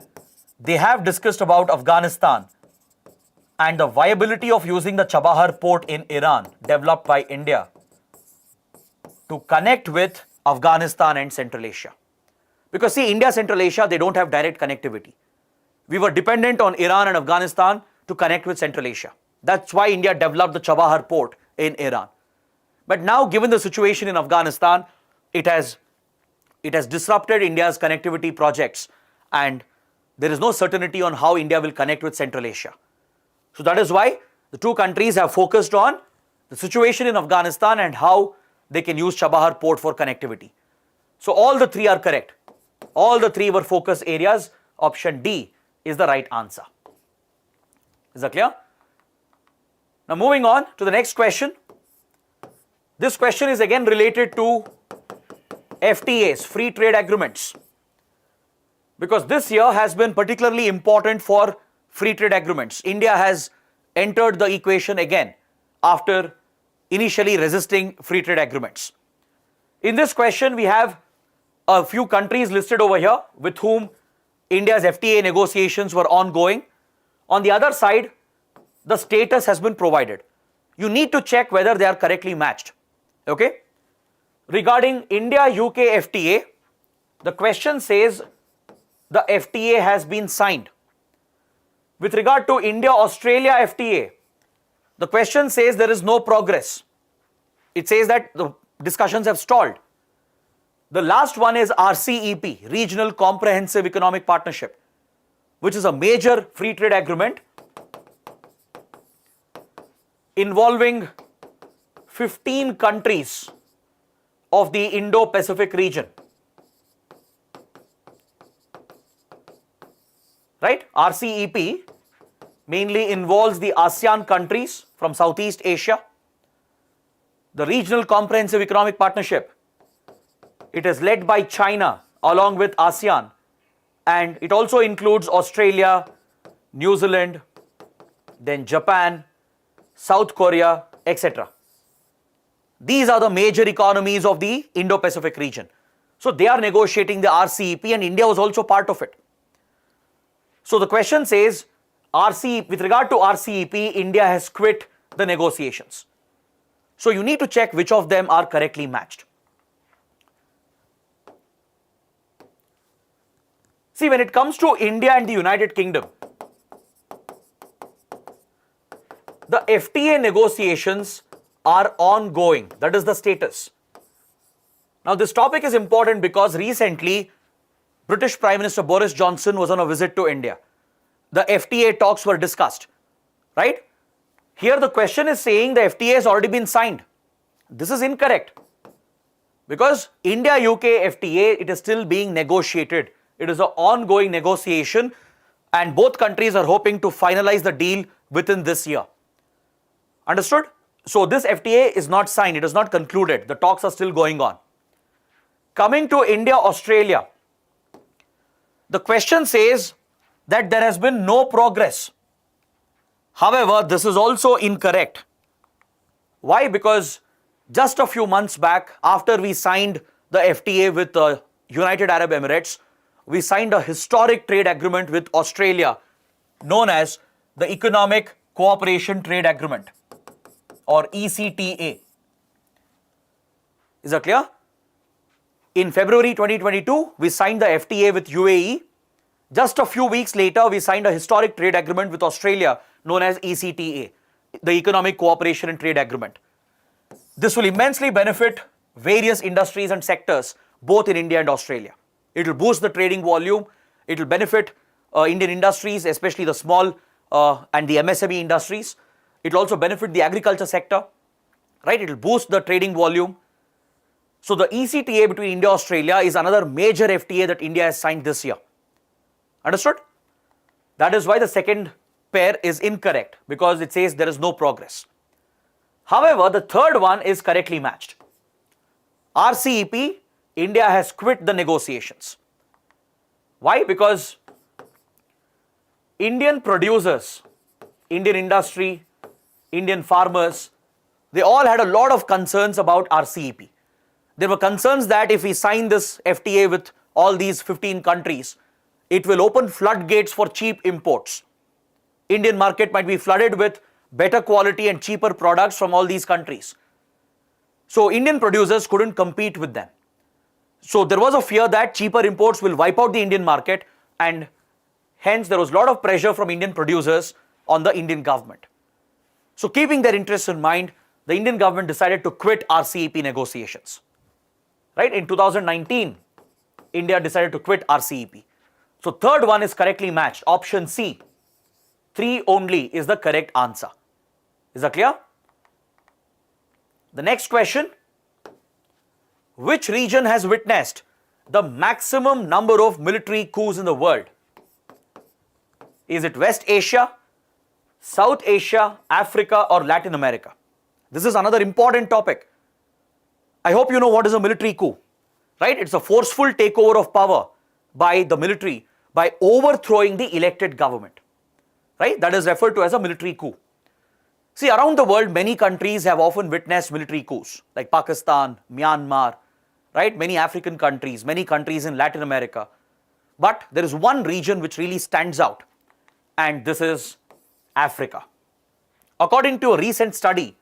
they have discussed about Afghanistan and the viability of using the Chabahar port in Iran, developed by India, to connect with Afghanistan and Central Asia. Because see, India, Central Asia, they don't have direct connectivity. We were dependent on Iran and Afghanistan to connect with Central Asia. That's why India developed the Chabahar port in Iran. But now, given the situation in Afghanistan, it has disrupted India's connectivity projects, and there is no certainty on how India will connect with Central Asia. So that is why the two countries have focused on the situation in Afghanistan and how they can use Chabahar port for connectivity. So all the 3 are correct. All the 3 were focus areas. Option D is the right answer. Is that clear? Now moving on to the next question. This question is again related to FTAs, free trade agreements, because this year has been particularly important for free trade agreements. India has entered the equation again after initially resisting free trade agreements. In this question, we have a few countries listed over here with whom India's FTA negotiations were ongoing. On the other side, the status has been provided. You need to check whether they are correctly matched. Okay? Regarding India-UK FTA, the question says the FTA has been signed. With regard to India-Australia FTA, the question says there is no progress. It says that the discussions have stalled. The last one is RCEP, Regional Comprehensive Economic Partnership, which is a major free trade agreement involving 15 countries of the Indo-Pacific region. Right? RCEP mainly involves the ASEAN countries from Southeast Asia. The Regional Comprehensive Economic Partnership, it is led by China along with ASEAN, and it also includes Australia, New Zealand, then Japan, South Korea, etc. These are the major economies of the Indo-Pacific region. So they are negotiating the RCEP, and India was also part of it. So the question says, with regard to RCEP, India has quit the negotiations. So you need to check which of them are correctly matched. See, when it comes to India and the United Kingdom, the FTA negotiations are ongoing. That is the status. Now, this topic is important because recently, British Prime Minister Boris Johnson was on a visit to India. The FTA talks were discussed, right? Here the question is saying the FTA has already been signed. This is incorrect because India-UK FTA, it is still being negotiated. It is an ongoing negotiation and both countries are hoping to finalize the deal within this year. Understood? So this FTA is not signed, it is not concluded. The talks are still going on. Coming to India-Australia, the question says that there has been no progress. However, this is also incorrect. Why? Because just a few months back, after we signed the FTA with the United Arab Emirates, we signed a historic trade agreement with Australia known as the Economic Cooperation Trade Agreement, or ECTA. Is that clear? In February 2022, we signed the FTA with UAE. Just a few weeks later, we signed a historic trade agreement with Australia known as ECTA, the Economic Cooperation and Trade Agreement. This will immensely benefit various industries and sectors both in India and Australia. It will boost the trading volume. It will benefit Indian industries, especially the small and the MSME industries. It will also benefit the agriculture sector, right? It will boost the trading volume. So the ECTA between India and Australia is another major FTA that India has signed this year. Understood? That is why the second pair is incorrect, because it says there is no progress. However, the third one is correctly matched. RCEP, India has quit the negotiations. Why? Because Indian producers, Indian industry, Indian farmers, they all had a lot of concerns about RCEP. There were concerns that if we sign this FTA with all these 15 countries, it will open floodgates for cheap imports. Indian market might be flooded with better quality and cheaper products from all these countries. So Indian producers couldn't compete with them. So there was a fear that cheaper imports will wipe out the Indian market, and hence there was a lot of pressure from Indian producers on the Indian government. So keeping their interests in mind, the Indian government decided to quit RCEP negotiations. Right? In 2019, India decided to quit RCEP. So third one is correctly matched. Option C, 3 only is the correct answer. Is that clear? The next question, which region has witnessed the maximum number of military coups in the world? Is it West Asia, South Asia, Africa, or Latin America? This is another important topic. I hope you know what is a military coup, right? It's a forceful takeover of power by the military by overthrowing the elected government, right? That is referred to as a military coup. See, around the world, many countries have often witnessed military coups, like Pakistan, Myanmar, right? Many African countries, many countries in Latin America. But there is one region which really stands out, and this is Africa. According to a recent study,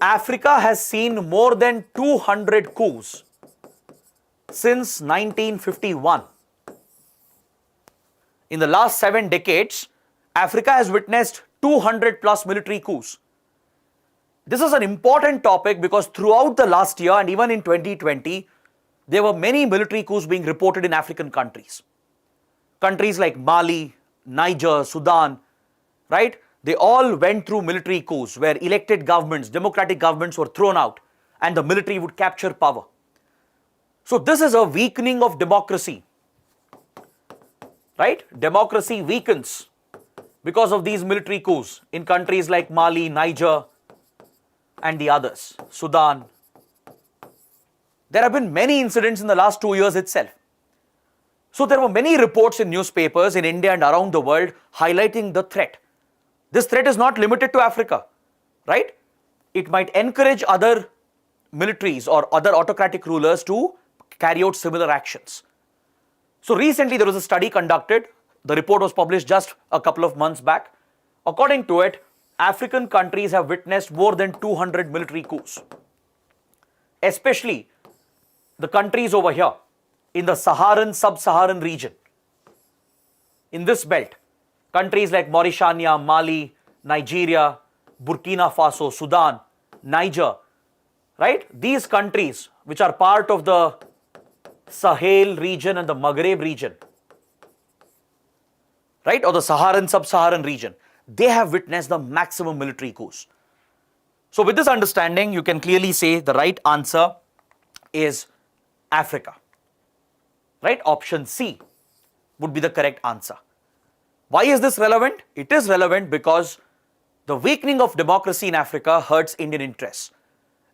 Africa has seen more than 200 coups since 1951. In the last 7 decades, Africa has witnessed 200 plus military coups. This is an important topic because throughout the last year and even in 2020, there were many military coups being reported in African countries. Countries like Mali, Niger, Sudan, right? they all went through military coups where elected governments, democratic governments were thrown out and the military would capture power. So this is a weakening of democracy, right? Democracy weakens because of these military coups in countries like Mali, Niger, and the others, Sudan. There have been many incidents in the last 2 years itself. So there were many reports in newspapers in India and around the world highlighting the threat. This threat is not limited to Africa, right? It might encourage other militaries or other autocratic rulers to carry out similar actions. So recently there was a study conducted. The report was published just a couple of months back. According to it, African countries have witnessed more than 200 military coups, especially the countries over here in the Saharan, sub-Saharan region. In this belt, countries like Mauritania, Mali, Nigeria, Burkina Faso, Sudan, Niger, right? These countries which are part of the Sahel region and the Maghreb region, right, or the Saharan, sub-Saharan region, they have witnessed the maximum military coups. So with this understanding, you can clearly say the right answer is Africa, right? Option C would be the correct answer. Why is this relevant? It is relevant because the weakening of democracy in Africa hurts Indian interests.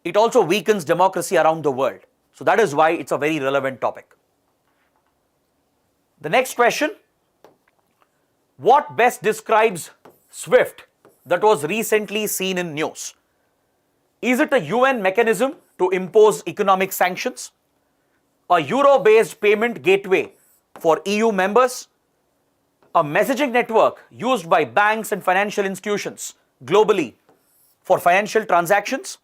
It also weakens democracy around the world. So that is why it's a very relevant topic. The next question, what best describes SWIFT that was recently seen in news? Is it a UN mechanism to impose economic sanctions? A euro-based payment gateway for EU members? A messaging network used by banks and financial institutions globally for financial transactions?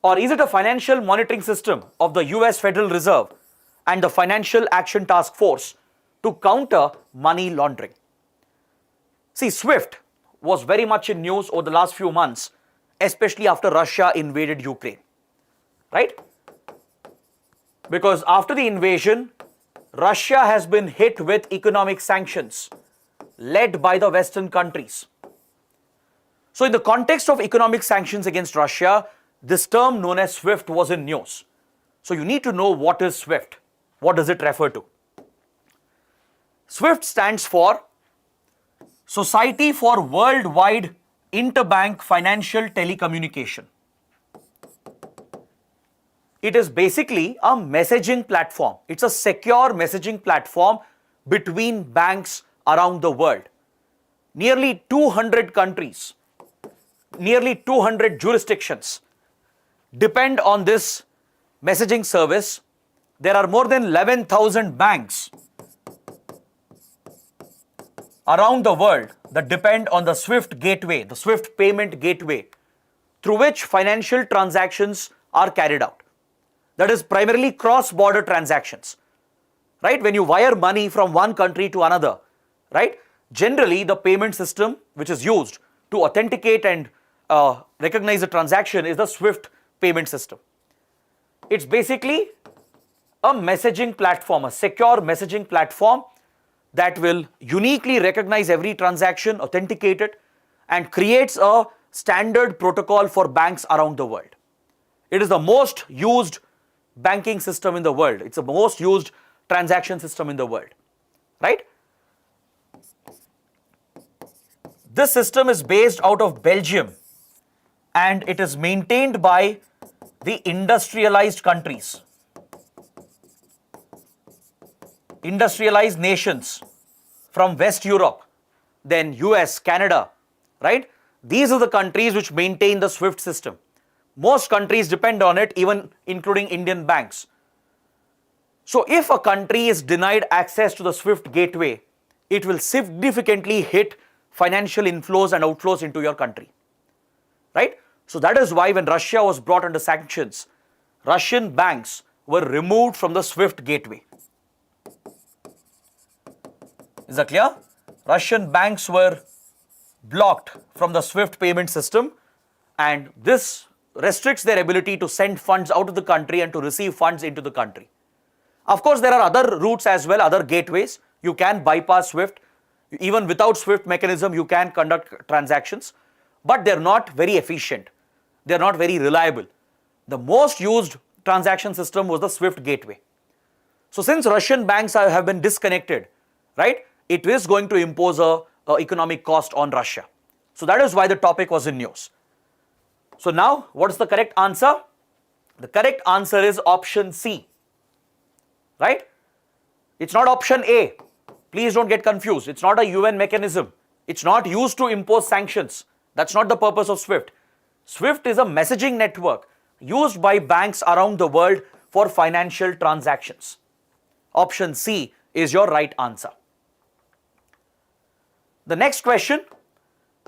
Or is it a financial monitoring system of the US Federal Reserve and the Financial Action Task Force to counter money laundering? See, SWIFT was very much in news over the last few months, especially after Russia invaded Ukraine, right? Because after the invasion, Russia has been hit with economic sanctions led by the Western countries. So in the context of economic sanctions against Russia, this term known as SWIFT was in news. So you need to know what is SWIFT. What does it refer to? SWIFT stands for Society for Worldwide Interbank Financial Telecommunication. It is basically a messaging platform. It's a secure messaging platform between banks around the world. Nearly 200 countries, nearly 200 jurisdictions depend on this messaging service. There are more than 11,000 banks around the world that depend on the SWIFT gateway, the SWIFT payment gateway, through which financial transactions are carried out. That is primarily cross-border transactions, right? When you wire money from one country to another, right? Generally, the payment system which is used to authenticate and recognize the transaction is the SWIFT payment system. It's basically a messaging platform, a secure messaging platform that will uniquely recognize every transaction, authenticate it, and creates a standard protocol for banks around the world. It is the most used banking system in the world. It's the most used transaction system in the world, right? This system is based out of Belgium and it is maintained by the industrialized countries, industrialized nations from West Europe, then US, Canada, right? These are the countries which maintain the SWIFT system. Most countries depend on it, even including Indian banks. So if a country is denied access to the SWIFT gateway, it will significantly hit financial inflows and outflows into your country, right? So that is why when Russia was brought under sanctions, Russian banks were removed from the SWIFT gateway. Is that clear? Russian banks were blocked from the SWIFT payment system, and this restricts their ability to send funds out of the country and to receive funds into the country. Of course, there are other routes as well, other gateways. You can bypass SWIFT. Even without SWIFT mechanism, you can conduct transactions, but they're not very efficient. They're not very reliable. The most used transaction system was the SWIFT gateway. So since Russian banks have been disconnected, right, it is going to impose a economic cost on Russia. So that is why the topic was in news. So now, what is the correct answer? The correct answer is option C, right? It's not option A. Please don't get confused. It's not a UN mechanism. It's not used to impose sanctions. That's not the purpose of SWIFT. SWIFT is a messaging network used by banks around the world for financial transactions. Option C is your right answer. The next question,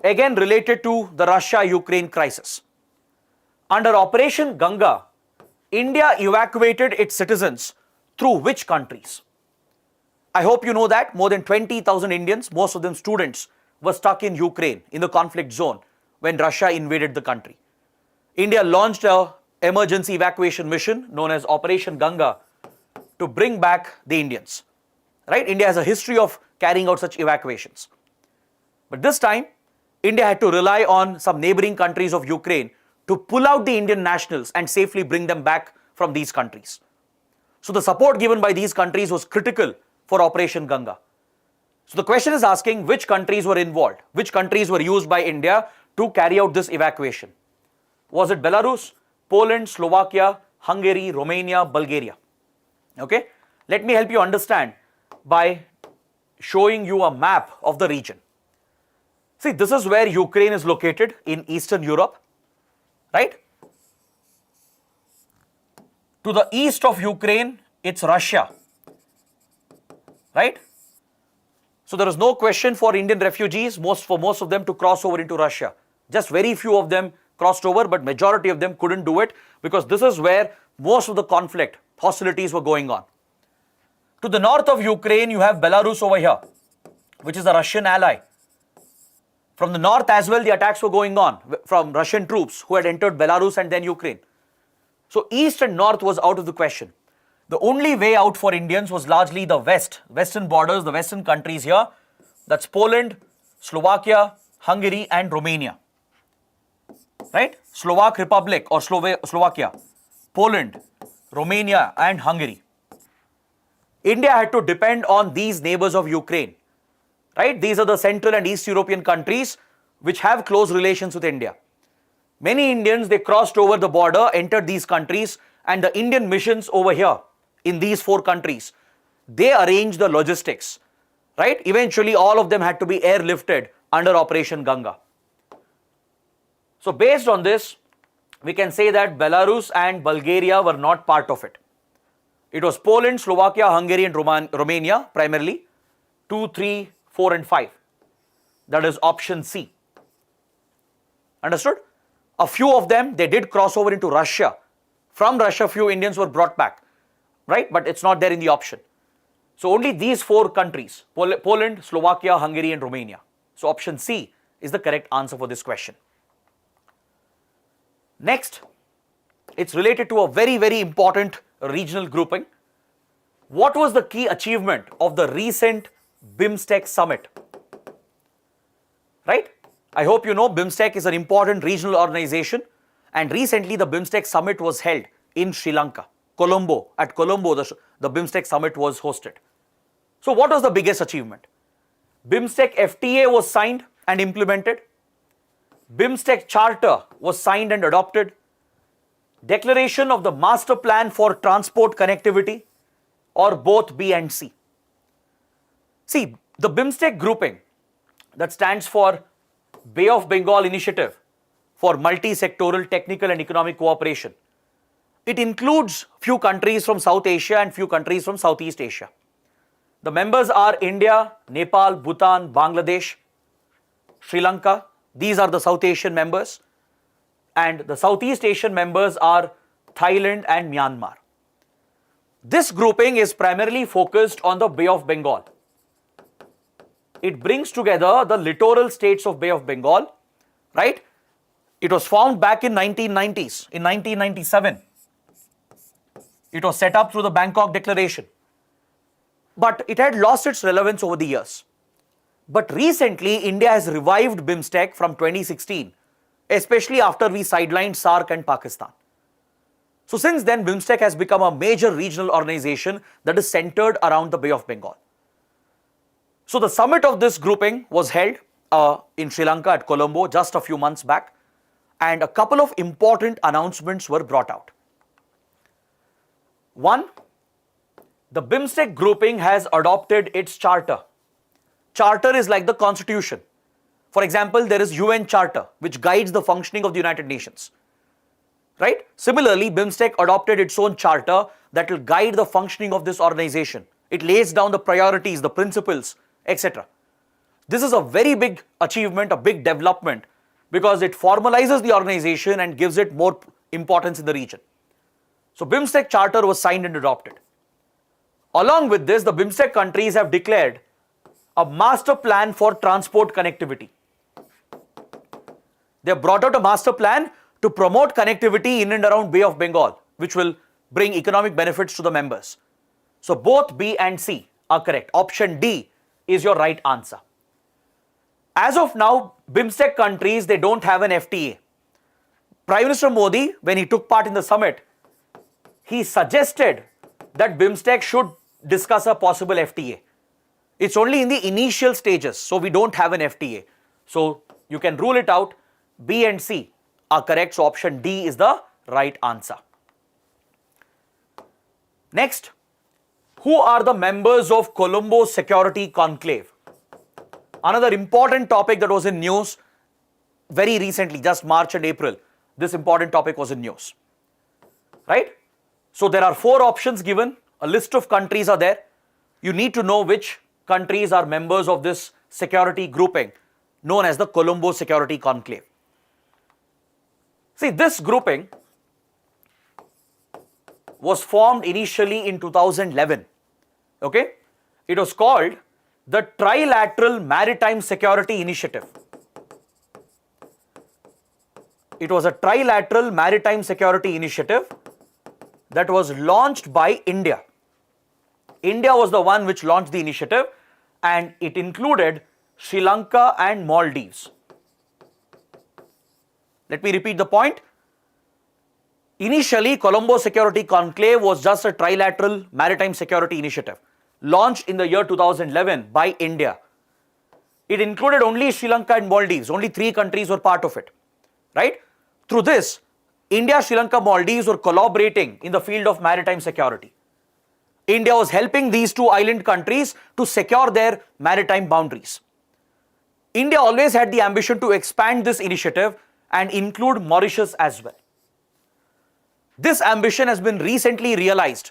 again related to the Russia-Ukraine crisis. Under Operation Ganga, India evacuated its citizens through which countries? I hope you know that more than 20,000 Indians, most of them students, were stuck in Ukraine in the conflict zone when Russia invaded the country. India launched an emergency evacuation mission known as Operation Ganga to bring back the Indians. Right? India has a history of carrying out such evacuations. But this time, India had to rely on some neighboring countries of Ukraine to pull out the Indian nationals and safely bring them back from these countries. So the support given by these countries was critical for Operation Ganga. So the question is asking which countries were involved, which countries were used by India to carry out this evacuation. Was it Belarus, Poland, Slovakia, Hungary, Romania, Bulgaria? Okay, let me help you understand by showing you a map of the region. See, this is where Ukraine is located in Eastern Europe, right? To the east of Ukraine, it's Russia, right? So there is no question for Indian refugees, for most of them to cross over into Russia. Just very few of them crossed over, but majority of them couldn't do it because this is where most of the conflict, hostilities were going on. To the north of Ukraine, you have Belarus over here, which is a Russian ally. From the north as well, the attacks were going on from Russian troops who had entered Belarus and then Ukraine. So east and north was out of the question. The only way out for Indians was largely the western borders, the western countries here. That's Poland, Slovakia, Hungary and Romania. Right? Slovak Republic or Slovakia, Poland, Romania and Hungary. India had to depend on these neighbors of Ukraine. Right? These are the Central and East European countries which have close relations with India. Many Indians, they crossed over the border, entered these countries, and the Indian missions over here in these four countries, they arranged the logistics. Right? Eventually, all of them had to be airlifted under Operation Ganga. So based on this, we can say that Belarus and Bulgaria were not part of it. It was Poland, Slovakia, Hungary and Romania primarily, 2, 3, 4 and 5. That is option C. Understood? A few of them, they did cross over into Russia. From Russia, few Indians were brought back, right? But it's not there in the option. So only these four countries, Poland, Slovakia, Hungary and Romania. So option C is the correct answer for this question. Next, it's related to a very, very important regional grouping. What was the key achievement of the recent BIMSTEC summit? Right? I hope you know BIMSTEC is an important regional organization, and recently the BIMSTEC summit was held in Sri Lanka. Colombo, the BIMSTEC summit was hosted. So what was the biggest achievement? BIMSTEC FTA was signed and implemented. BIMSTEC Charter was signed and adopted. Declaration of the Master Plan for Transport Connectivity, or both B and C. See, the BIMSTEC grouping that stands for Bay of Bengal Initiative for Multi-Sectoral Technical and Economic Cooperation. It includes few countries from South Asia and few countries from Southeast Asia. The members are India, Nepal, Bhutan, Bangladesh, Sri Lanka. These are the South Asian members. And the Southeast Asian members are Thailand and Myanmar. This grouping is primarily focused on the Bay of Bengal. It brings together the littoral states of Bay of Bengal, right? It was formed back in 1990s, in 1997. It was set up through the Bangkok Declaration. But it had lost its relevance over the years. But recently, India has revived BIMSTEC from 2016, especially after we sidelined SAARC and Pakistan. So since then, BIMSTEC has become a major regional organization that is centered around the Bay of Bengal. So the summit of this grouping was held in Sri Lanka at Colombo just a few months back, and a couple of important announcements were brought out. One, the BIMSTEC grouping has adopted its charter. Charter is like the constitution. For example, there is UN Charter, which guides the functioning of the United Nations. Right? Similarly, BIMSTEC adopted its own charter that will guide the functioning of this organization. It lays down the priorities, the principles, etc. This is a very big achievement, a big development, because it formalizes the organization and gives it more importance in the region. So BIMSTEC charter was signed and adopted. Along with this, the BIMSTEC countries have declared a master plan for transport connectivity. They have brought out a master plan to promote connectivity in and around Bay of Bengal, which will bring economic benefits to the members. So both B and C are correct. Option D is your right answer. As of now, BIMSTEC countries, they don't have an FTA. Prime Minister Modi, when he took part in the summit, he suggested that BIMSTEC should discuss a possible FTA. It's only in the initial stages, so we don't have an FTA. So you can rule it out. B and C are correct, so option D is the right answer. Next, who are the members of Colombo Security Conclave? Another important topic that was in news very recently, just March and April. This important topic was in news. Right? So there are 4 options given. A list of countries are there. You need to know which countries are members of this security grouping known as the Colombo Security Conclave. See, this grouping was formed initially in 2011. Okay? It was called the Trilateral Maritime Security Initiative. It was a Trilateral Maritime Security Initiative that was launched by India. India was the one which launched the initiative, and it included Sri Lanka and Maldives. Let me repeat the point. Initially, Colombo Security Conclave was just a trilateral maritime security initiative launched in the year 2011 by India. It included only Sri Lanka and Maldives. Only 3 countries were part of it. Right? Through this, India, Sri Lanka, Maldives were collaborating in the field of maritime security. India was helping these 2 island countries to secure their maritime boundaries. India always had the ambition to expand this initiative and include Mauritius as well. This ambition has been recently realized,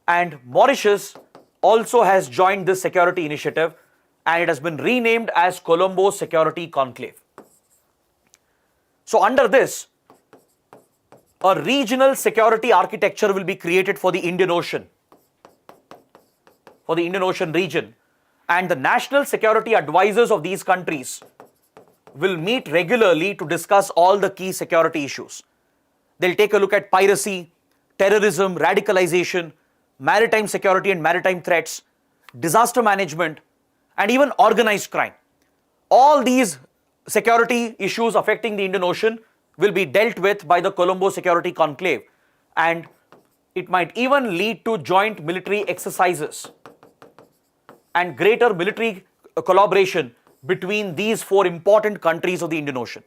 and Mauritius also has joined this security initiative, and it has been renamed as Colombo Security Conclave. So under this, a regional security architecture will be created for the Indian Ocean, region, and the national security advisors of these countries will meet regularly to discuss all the key security issues. They'll take a look at piracy, terrorism, radicalization, maritime security and maritime threats, disaster management, and even organized crime. All these security issues affecting the Indian Ocean will be dealt with by the Colombo Security Conclave, and it might even lead to joint military exercises and greater military collaboration between these 4 important countries of the Indian Ocean.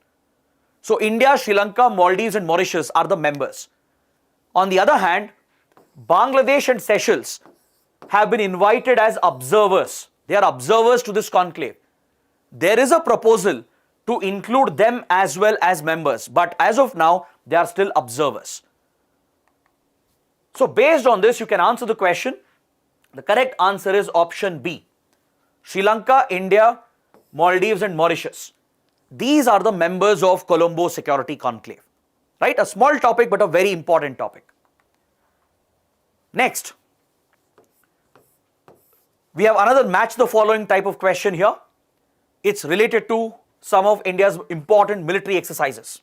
So India, Sri Lanka, Maldives and Mauritius are the members. On the other hand, Bangladesh and Seychelles have been invited as observers. They are observers to this conclave. There is a proposal to include them as well as members, but as of now, they are still observers. So based on this, you can answer the question. The correct answer is option B. Sri Lanka, India, Maldives and Mauritius. These are the members of Colombo Security Conclave. Right? A small topic but a very important topic. Next, we have another match the following type of question here. It's related to some of India's important military exercises.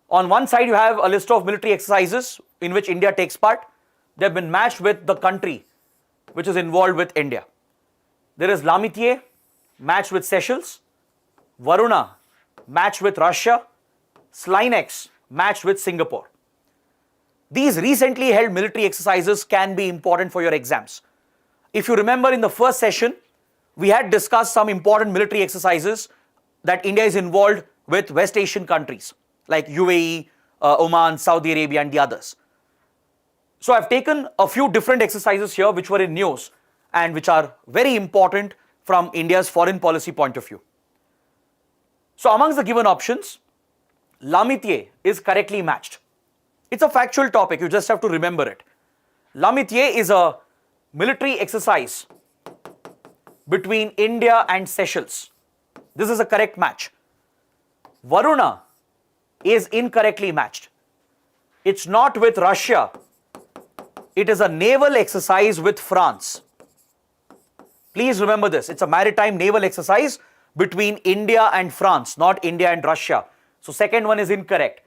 On one side, you have a list of military exercises in which India takes part. They have been matched with the country which is involved with India. There is Lamitier, matched with Seychelles, Varuna matched with Russia, Slinex matched with Singapore. These recently held military exercises can be important for your exams. If you remember in the first session, we had discussed some important military exercises that India is involved with West Asian countries like UAE, Oman, Saudi Arabia and the others. So I've taken a few different exercises here which were in news and which are very important from India's foreign policy point of view. So amongst the given options, L'Amitié is correctly matched. It's a factual topic, you just have to remember it. L'Amitié is a military exercise between India and Seychelles. This is a correct match. Varuna is incorrectly matched. It's not with Russia. It is a naval exercise with France. Please remember this. It's a maritime naval exercise between India and France, not India and Russia. So second one is incorrect.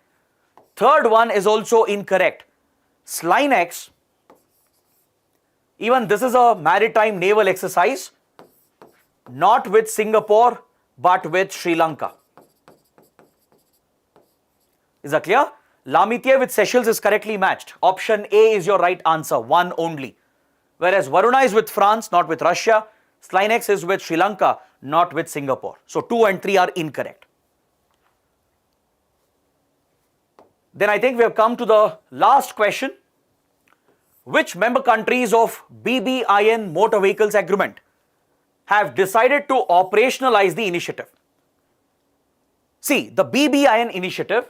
Third one is also incorrect. Slinex, even this is a maritime naval exercise, not with Singapore, but with Sri Lanka. Is that clear? L'Amitié with Seychelles is correctly matched. Option A is your right answer, one only. Whereas Varuna is with France, not with Russia. Slinex is with Sri Lanka, not with Singapore. So 2 and 3 are incorrect. Then I think we have come to the last question. Which member countries of BBIN Motor Vehicles Agreement have decided to operationalize the initiative? See, the BBIN initiative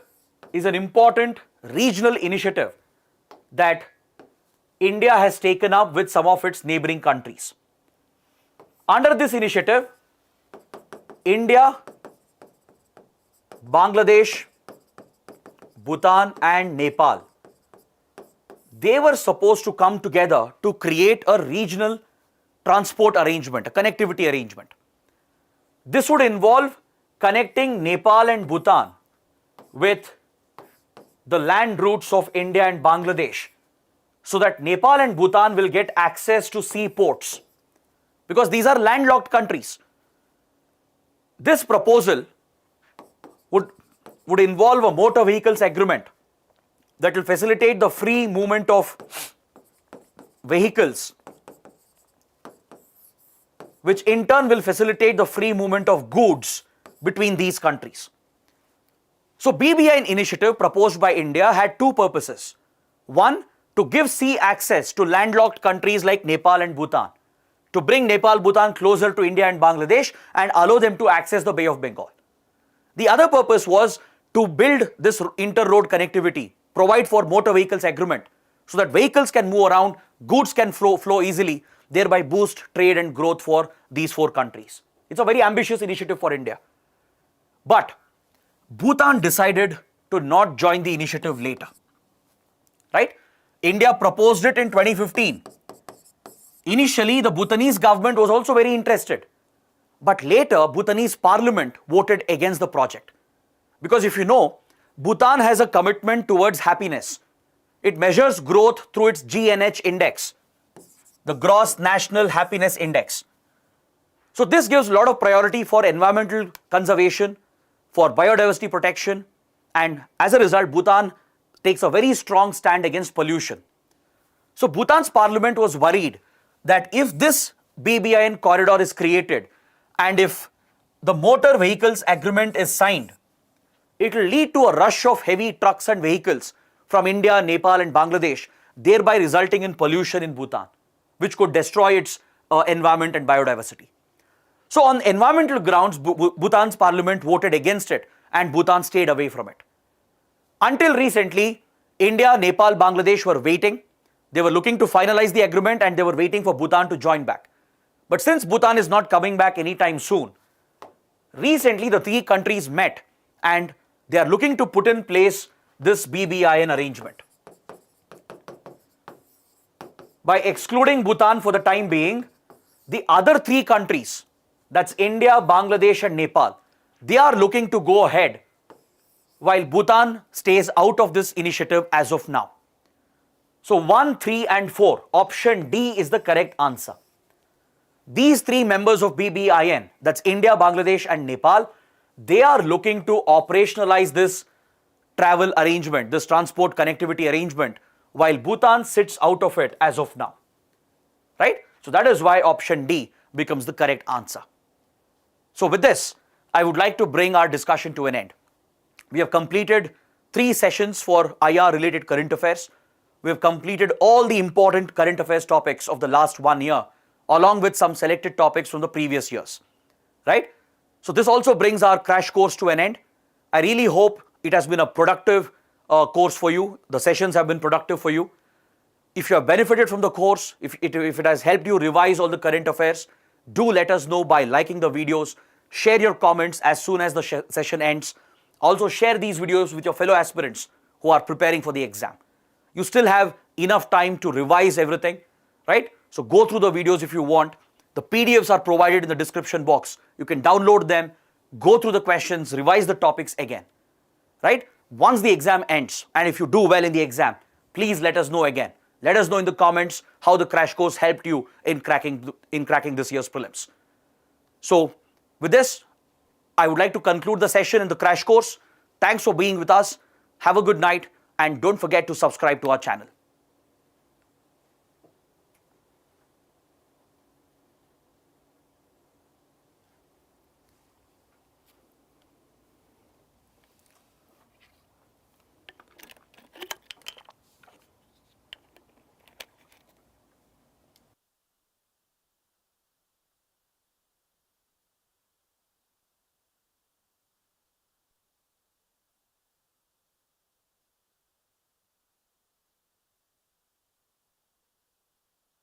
is an important regional initiative that India has taken up with some of its neighboring countries. Under this initiative, India, Bangladesh, Bhutan and Nepal, they were supposed to come together to create a regional transport arrangement, a connectivity arrangement. This would involve connecting Nepal and Bhutan with the land routes of India and Bangladesh so that Nepal and Bhutan will get access to seaports because these are landlocked countries. This proposal would involve a motor vehicles agreement that will facilitate the free movement of vehicles, which in turn will facilitate the free movement of goods between these countries. So BBIN initiative proposed by India had two purposes. One, to give sea access to landlocked countries like Nepal and Bhutan, to bring Nepal, Bhutan closer to India and Bangladesh and allow them to access the Bay of Bengal. The other purpose was to build this inter-road connectivity, provide for motor vehicles agreement so that vehicles can move around, goods can flow easily, thereby boost trade and growth for these four countries. It's a very ambitious initiative for India. But Bhutan decided to not join the initiative later. Right? India proposed it in 2015. Initially, the Bhutanese government was also very interested. But later, Bhutanese parliament voted against the project. Because if you know, Bhutan has a commitment towards happiness. It measures growth through its GNH index, the Gross National Happiness Index. So this gives a lot of priority for environmental conservation, for biodiversity protection, and as a result, Bhutan takes a very strong stand against pollution. So Bhutan's parliament was worried that if this BBIN corridor is created and if the motor vehicles agreement is signed, it will lead to a rush of heavy trucks and vehicles from India, Nepal and Bangladesh, thereby resulting in pollution in Bhutan, which could destroy its environment and biodiversity. So on environmental grounds, Bhutan's parliament voted against it and Bhutan stayed away from it. Until recently, India, Nepal, Bangladesh were waiting. They were looking to finalize the agreement and they were waiting for Bhutan to join back. But since Bhutan is not coming back anytime soon, recently the three countries met and they are looking to put in place this BBIN arrangement. By excluding Bhutan for the time being, the other three countries, that's India, Bangladesh and Nepal, they are looking to go ahead while Bhutan stays out of this initiative as of now. So 1, 3 and 4, option D is the correct answer. These three members of BBIN, that's India, Bangladesh and Nepal, they are looking to operationalize this travel arrangement, this transport connectivity arrangement, while Bhutan sits out of it as of now. Right? So that is why option D becomes the correct answer. So with this, I would like to bring our discussion to an end. We have completed 3 sessions for IR related current affairs. We have completed all the important current affairs topics of the last 1 year, along with some selected topics from the previous years. Right? So this also brings our crash course to an end. I really hope it has been a productive course for you. The sessions have been productive for you. If you have benefited from the course, if it has helped you revise all the current affairs, do let us know by liking the videos, share your comments as soon as the session ends. Also share these videos with your fellow aspirants who are preparing for the exam. You still have enough time to revise everything, right? So go through the videos if you want. The PDFs are provided in the description box. You can download them, go through the questions, revise the topics again, right? Once the exam ends, and if you do well in the exam, please let us know again. Let us know in the comments how the crash course helped you in cracking this year's prelims. So with this, I would like to conclude the session in the crash course. Thanks for being with us. Have a good night and don't forget to subscribe to our channel.